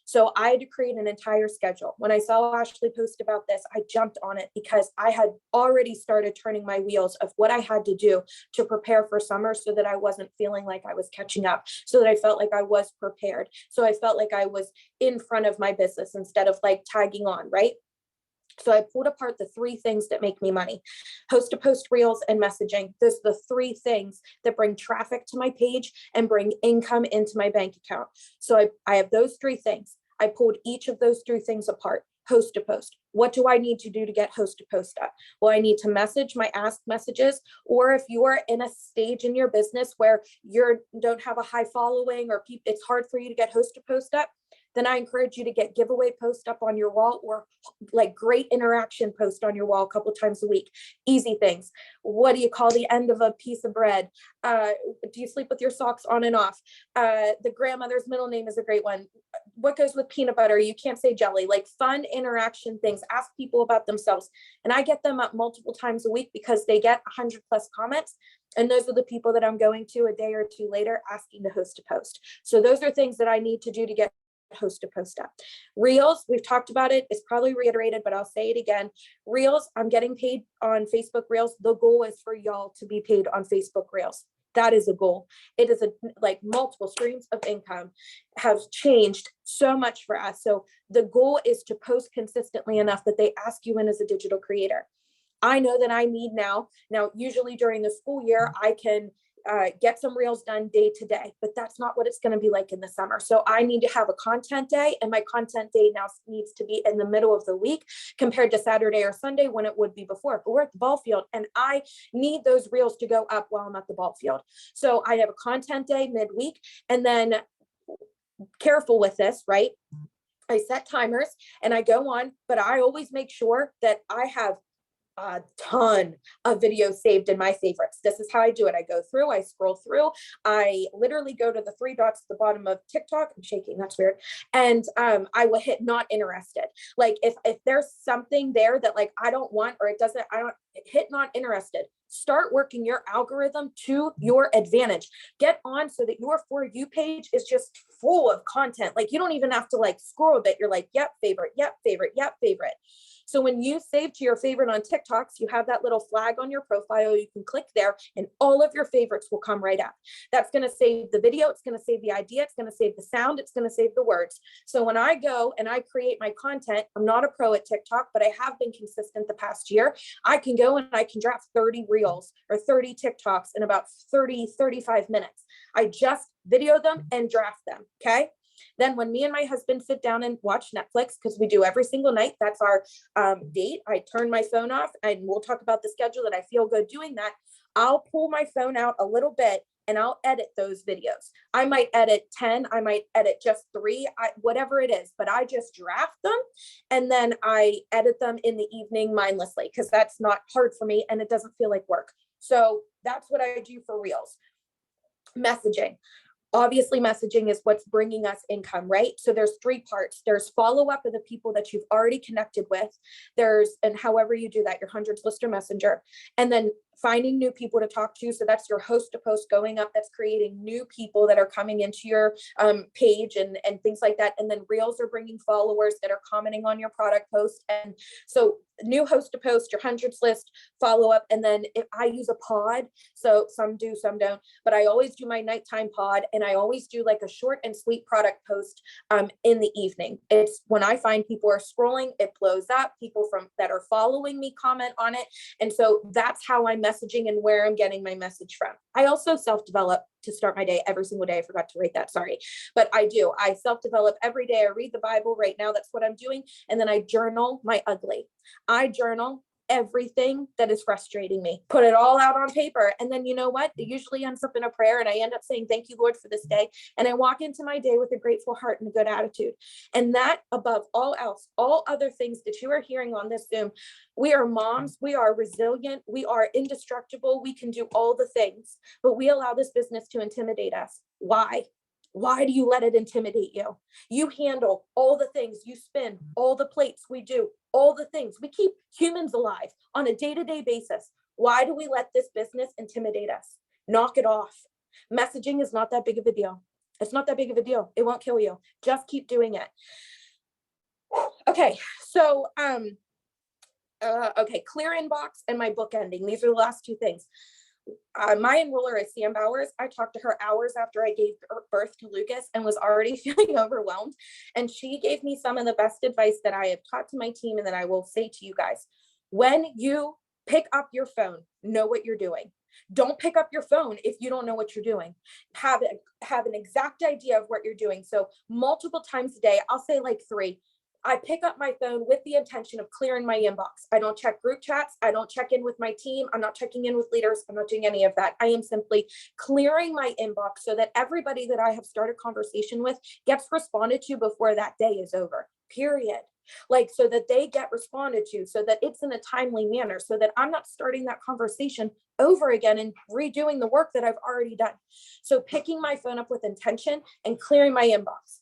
So I had to create an entire schedule. When I saw Ashleigh post about this, I jumped on it because I had already started turning my wheels of what I had to do to prepare for summer so that I wasn't feeling like I was catching up, so that I felt like I was prepared. So I felt like I was in front of my business instead of like tagging on, right? So I pulled apart the 3 things that make me money: host to post, reels, and messaging. Those are the 3 things that bring traffic to my page and bring income into my bank account. So I have those 3 things. I pulled each of those 3 things apart. Host to post. What do I need to do to get host to post up? Well, I need to message my ask messages, or if you are in a stage in your business where you don't have a high following, or it's hard for you to get host to post up, then I encourage you to get giveaway post up on your wall, or like great interaction post on your wall a couple times a week. Easy things. What do you call the end of a piece of bread? Do you sleep with your socks on and off? The grandmother's middle name is a great one. What goes with peanut butter? You can't say jelly. Like fun interaction things. Ask people about themselves. And I get them up multiple times a week because they get 100+ comments. And those are the people that I'm going to a day or 2 later asking to host a post. So those are things that I need to do to get host to post up. Reels, we've talked about it. It's probably reiterated, but I'll say it again. Reels, I'm getting paid on Facebook Reels. The goal is for y'all to be paid on Facebook Reels. That is a goal. It is like multiple streams of income have changed so much for us. So the goal is to post consistently enough that they ask you in as a digital creator. I know that I need now usually during the school year, I can get some reels done day to day, but that's not what it's going to be like in the summer. So I need to have a content day, and my content day now needs to be in the middle of the week compared to Saturday or Sunday when it would be before. But we're at the ball field and I need those reels to go up while I'm at the ball field. So I have a content day midweek, and then careful with this, right? I set timers and I go on, but I always make sure that I have a ton of videos saved in my favorites. This is how I do it. I go through, I scroll through, I literally go to the 3 dots at the bottom of TikTok. I'm shaking, that's weird. And I will hit not interested. Like if there's something there that like I don't want, or I don't hit not interested. Start working your algorithm to your advantage. Get on so that your For You page is just full of content. Like you don't even have to like scroll a bit. You're like, yep, favorite, yep, favorite, yep, favorite. So when you save to your favorite on TikToks, you have that little flag on your profile. You can click there and all of your favorites will come right up. That's going to save the video. It's going to save the idea. It's going to save the sound. It's going to save the words. So when I go and I create my content, I'm not a pro at TikTok, but I have been consistent the past year. I can go and I can draft 30 reels or 30 TikToks in about 35 minutes. I just video them and draft them. Okay. Then when me and my husband sit down and watch Netflix, because we do every single night, that's our date. I turn my phone off and we'll talk about the schedule that I feel good doing that. I'll pull my phone out a little bit and I'll edit those videos. I might edit 10, I might edit just 3, whatever it is, but I just draft them and then I edit them in the evening mindlessly because that's not hard for me and it doesn't feel like work. So that's what I do for Reels. Messaging. Obviously, messaging is what's bringing us income, right? So there's 3 parts. There's follow up of the people that you've already connected with. And however you do that, your hundreds list or messenger, and then finding new people to talk to. So that's your host to post going up. That's creating new people that are coming into your page and things like that. And then Reels are bringing followers that are commenting on your product post. And so new host to post, your hundreds list, follow up. And then if I use a pod, so some do, some don't, but I always do my nighttime pod and I always do like a short and sweet product post in the evening. It's when I find people are scrolling, it blows up. People that are following me comment on it. And so that's how I'm messaging and where I'm getting my message from. I also self-develop to start my day every single day. I forgot to write that, sorry. But I do. I self-develop every day. I read the Bible right now. That's what I'm doing. And then I journal my ugly. I journal everything that is frustrating me, put it all out on paper. And then you know what? It usually ends up in a prayer and I end up saying, thank you, Lord, for this day. And I walk into my day with a grateful heart and a good attitude. And that above all else, all other things that you are hearing on this Zoom, we are moms, we are resilient, we are indestructible, we can do all the things, but we allow this business to intimidate us. Why? Why do you let it intimidate you? You handle all the things, you spin all the plates, we do all the things. We keep humans alive on a day-to-day basis. Why do we let this business intimidate us? Knock it off. Messaging is not that big of a deal. It's not that big of a deal. It won't kill you. Just keep doing it. Okay. So, okay, clear inbox and my book ending. These are the last two things. My enroller is Sam Bowers. I talked to her hours after I gave birth to Lucas and was already feeling overwhelmed. And she gave me some of the best advice that I have taught to my team and that I will say to you guys. When you pick up your phone, know what you're doing. Don't pick up your phone if you don't know what you're doing. Have an exact idea of what you're doing. So multiple times a day, I'll say like 3. I pick up my phone with the intention of clearing my inbox. I don't check group chats. I don't check in with my team. I'm not checking in with leaders. I'm not doing any of that. I am simply clearing my inbox so that everybody that I have started conversation with gets responded to before that day is over, period. Like, so that they get responded to, so that it's in a timely manner, so that I'm not starting that conversation over again and redoing the work that I've already done. So picking my phone up with intention and clearing my inbox.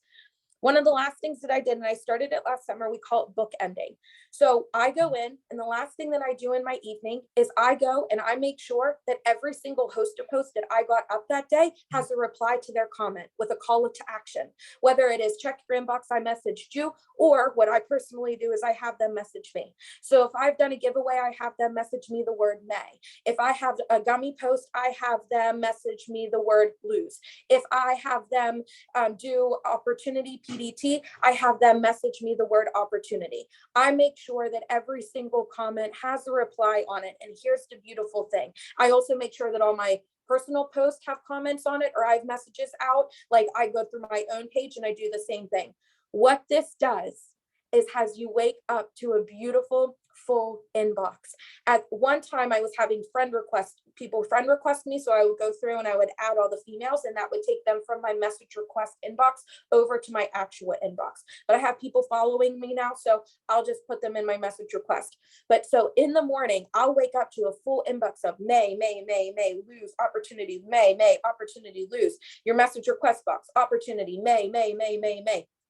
One of the last things that I did, and I started it last summer, we call it book ending. So I go in, and the last thing that I do in my evening is I go and I make sure that every single host post that I got up that day has a reply to their comment with a call to action, whether it is check your inbox, I messaged you, or what I personally do is I have them message me. So if I've done a giveaway, I have them message me the word May. If I have a gummy post, I have them message me the word lose. If I have them do opportunity PDT, I have them message me the word opportunity. I make sure that every single comment has a reply on it. And here's the beautiful thing. I also make sure that all my personal posts have comments on it, or I have messages out. Like I go through my own page and I do the same thing. What this does is has you wake up to a beautiful full inbox. At one time I was having people friend request me. So I would go through and I would add all the females, and that would take them from my message request inbox over to my actual inbox. But I have people following me now, so I'll just put them in my message request. But so in the morning, I'll wake up to a full inbox of May, lose, opportunity, May, opportunity, lose. Your message request box, opportunity, May.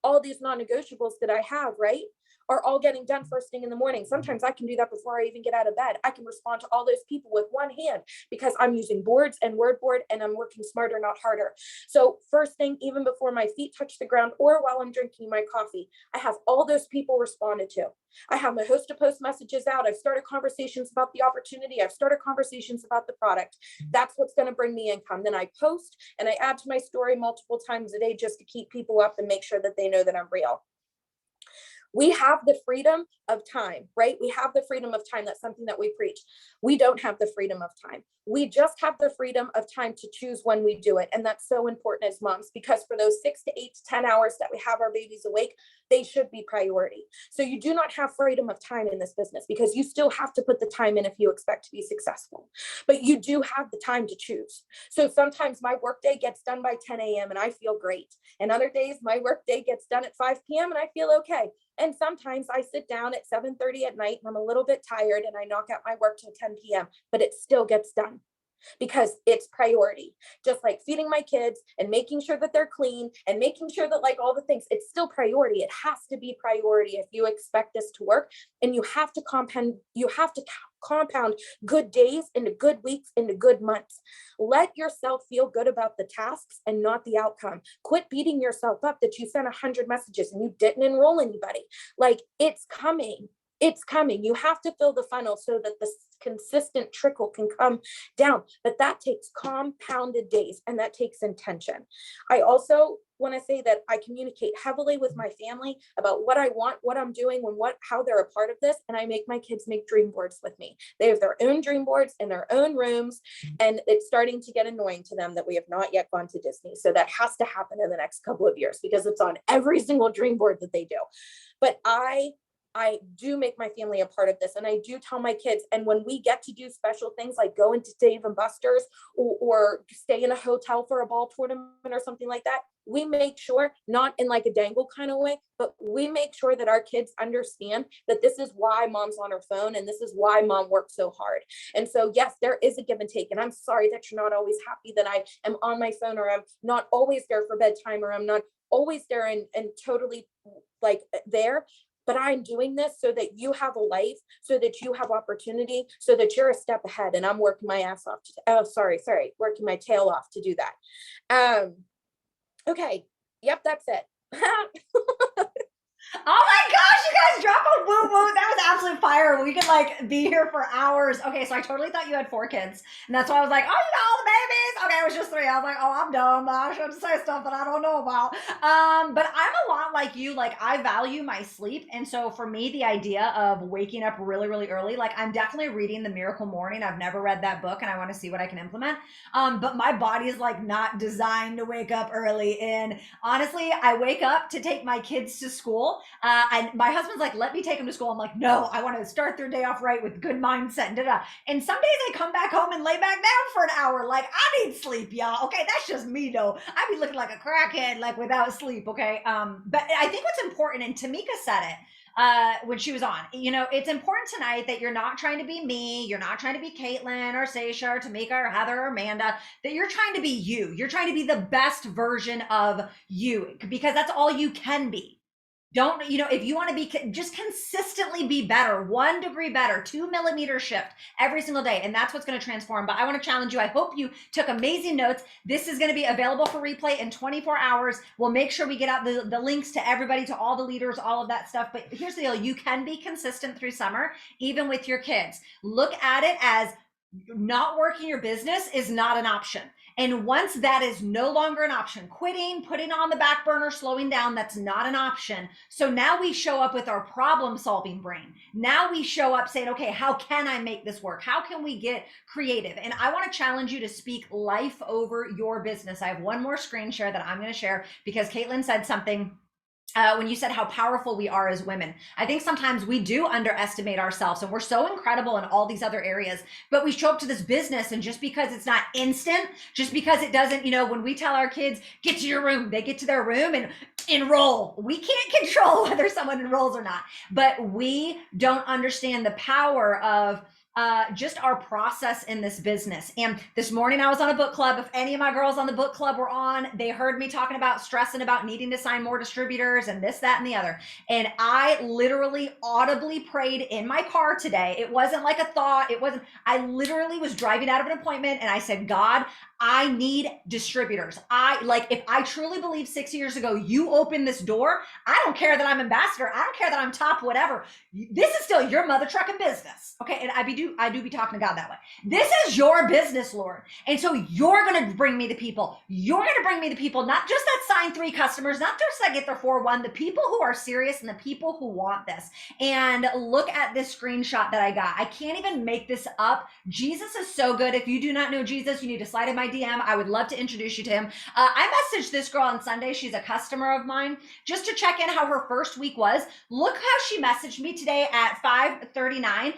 All these non-negotiables that I have, right, are all getting done first thing in the morning. Sometimes I can do that before I even get out of bed. I can respond to all those people with one hand because I'm using boards and WordBoard, and I'm working smarter, not harder. So first thing, even before my feet touch the ground or while I'm drinking my coffee, I have all those people responded to. I have my host to post messages out. I've started conversations about the opportunity. I've started conversations about the product. That's what's going to bring me income. Then I post and I add to my story multiple times a day just to keep people up and make sure that they know that I'm real. We have the freedom of time, right? We have the freedom of time. That's something that we preach. We don't have the freedom of time. We just have the freedom of time to choose when we do it. And that's so important as moms, because for those 6 to 8 to 10 hours that we have our babies awake, they should be priority. So you do not have freedom of time in this business because you still have to put the time in if you expect to be successful, but you do have the time to choose. So sometimes my workday gets done by 10 a.m. and I feel great. And other days my workday gets done at 5 p.m. and I feel okay. And sometimes I sit down at 7:30 at night and I'm a little bit tired and I knock out my work till 10 p.m., but it still gets done because it's priority. Just like feeding my kids and making sure that they're clean and making sure that like all the things, it's still priority. It has to be priority if you expect this to work. And you have to compound good days into good weeks into good months. Let yourself feel good about the tasks and not the outcome. Quit beating yourself up that you sent 100 messages and you didn't enroll anybody. Like, it's coming. It's coming. You have to fill the funnel so that the consistent trickle can come down. But that takes compounded days and that takes intention. I also want to say that I communicate heavily with my family about what I want, what I'm doing, how they're a part of this. And I make my kids make dream boards with me. They have their own dream boards in their own rooms. And it's starting to get annoying to them that we have not yet gone to Disney. So that has to happen in the next couple of years because it's on every single dream board that they do. But I do make my family a part of this. And I do tell my kids, and when we get to do special things like go into Dave and Buster's or stay in a hotel for a ball tournament or something like that, we make sure, not in like a dangle kind of way, but we make sure that our kids understand that this is why mom's on her phone and this is why mom works so hard. And so, yes, there is a give and take. And I'm sorry that you're not always happy that I am on my phone, or I'm not always there for bedtime, or I'm not always there and totally like there. But I'm doing this so that you have a life, so that you have opportunity, so that you're a step ahead. And I'm working my ass off. Working my tail off to do that. Okay. Yep, that's it. Oh my gosh, you guys drop a woo woo. That was absolute fire. We could like be here for hours. Okay, so I totally thought you had 4 kids. And that's why I was like, oh, you got all the babies. Okay, it was just 3. I was like, oh, I'm dumb. I shouldn't say stuff that I don't know about. But I'm a lot like you. Like, I value my sleep. And so for me, the idea of waking up really, really early, like I'm definitely reading The Miracle Morning. I've never read that book and I want to see what I can implement. But my body is like not designed to wake up early. And honestly, I wake up to take my kids to school. And my husband's like, let me take them to school. I'm like, no, I want to start their day off right with good mindset. And, and some days I come back home and lay back down for an hour. Like, I need sleep, y'all. Okay, that's just me though. I be looking like a crackhead, like without sleep. Okay. But I think what's important, and Tamika said it when she was on, you know, it's important tonight that you're not trying to be me. You're not trying to be Caitlin or Seisha or Tamika or Heather or Amanda, that you're trying to be you. You're trying to be the best version of you, because that's all you can be. Don't, you know, if you want to be, just consistently be better, 1 degree better, 2 millimeter shift every single day. And that's what's going to transform. But I want to challenge you. I hope you took amazing notes. This is going to be available for replay in 24 hours. We'll make sure we get out the links to everybody, to all the leaders, all of that stuff. But here's the deal. You can be consistent through summer, even with your kids. Look at it as not working your business is not an option. And once that is no longer an option, quitting, putting on the back burner, slowing down, that's not an option. So now we show up with our problem solving brain. Now we show up saying, okay, how can I make this work? How can we get creative? And I want to challenge you to speak life over your business. I have one more screen share that I'm going to share because Caitlin said something when you said how powerful we are as women. I think sometimes we do underestimate ourselves, and we're so incredible in all these other areas, but we show up to this business, and just because it's not instant, just because it doesn't, you know, when we tell our kids, get to your room, they get to their room and enroll. We can't control whether someone enrolls or not, but we don't understand the power of just our process in this business. And this morning I was on a book club. If any of my girls on the book club were on, they heard me talking about stressing about needing to sign more distributors and this, that, and the other. And I literally audibly prayed in my car today. It wasn't like a thought. I literally was driving out of an appointment and I said, God, I need distributors. If I truly believe 6 years ago, you opened this door, I don't care that I'm ambassador. I don't care that I'm top, whatever. This is still your mother trucking business. Okay. And I do be talking to God that way. This is your business, Lord. And so you're going to bring me the people. You're going to bring me the people, not just that sign 3 customers, not just that get their 4-1, the people who are serious and the people who want this. And look at this screenshot that I got. I can't even make this up. Jesus is so good. If you do not know Jesus, you need to slide in my DM. I would love to introduce you to him. I messaged this girl on Sunday. She's a customer of mine, just to check in how her first week was. Look how she messaged me today at 5:39.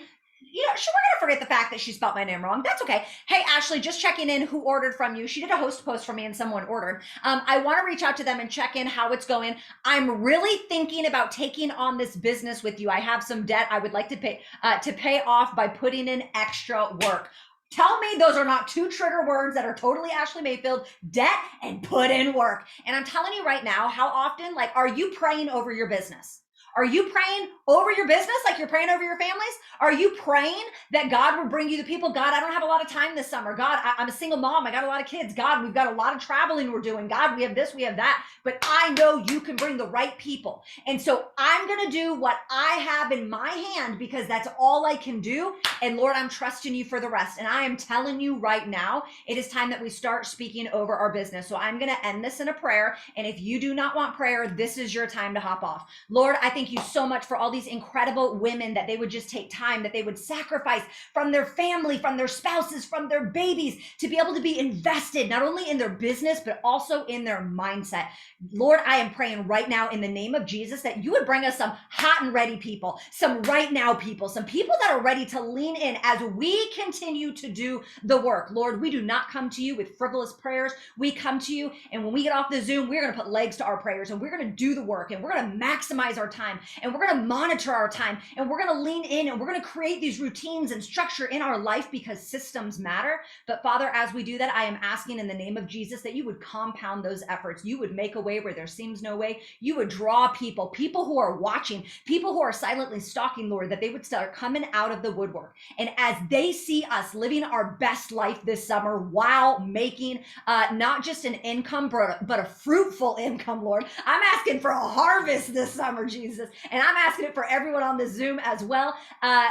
You know, we're going to forget the fact that she spelled my name wrong. That's okay. Hey, Ashleigh, just checking in. Who ordered from you? She did a host post for me and someone ordered. I want to reach out to them and check in how it's going. I'm really thinking about taking on this business with you. I have some debt I would like to pay off by putting in extra work. Tell me those are not 2 trigger words that are totally Ashleigh Mayfield: debt and put in work. And I'm telling you right now, how often, like, are you praying over your business? Are you praying over your business like you're praying over your families? Are you praying that God will bring you the people? God, I don't have a lot of time this summer. God, I'm a single mom. I got a lot of kids. God, we've got a lot of traveling we're doing. God, we have this, we have that. But I know you can bring the right people. And so I'm going to do what I have in my hand because that's all I can do. And Lord, I'm trusting you for the rest. And I am telling you right now, it is time that we start speaking over our business. So I'm going to end this in a prayer. And if you do not want prayer, this is your time to hop off. Lord, I thank you so much for all these incredible women that they would just take time, that they would sacrifice from their family, from their spouses, from their babies to be able to be invested not only in their business, but also in their mindset. Lord, I am praying right now in the name of Jesus that you would bring us some hot and ready people, some right now people, some people that are ready to lean in as we continue to do the work. Lord, we do not come to you with frivolous prayers. We come to you, and when we get off the Zoom, we're going to put legs to our prayers, and we're going to do the work, and we're going to maximize our time, and we're going to monitor monitor our time, and we're going to lean in, and we're going to create these routines and structure in our life because systems matter. But Father, as we do that, I am asking in the name of Jesus that you would compound those efforts. You would make a way where there seems no way. You would draw people who are watching, people who are silently stalking, Lord, that they would start coming out of the woodwork. And as they see us living our best life this summer while making not just an income, but a fruitful income, Lord, I'm asking for a harvest this summer, Jesus. And I'm asking it for everyone on the Zoom as well.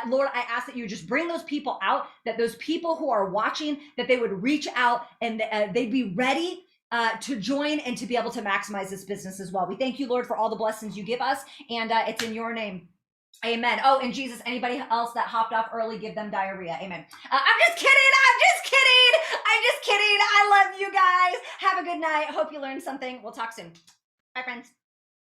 Lord, I ask that you just bring those people out, that those people who are watching, that they would reach out and they'd be ready to join and to be able to maximize this business as well. We thank you, Lord, for all the blessings you give us. And it's in your name. Amen. Oh, and Jesus, anybody else that hopped off early, give them diarrhea. Amen. I'm just kidding. I love you guys. Have a good night. Hope you learned something. We'll talk soon. Bye, friends.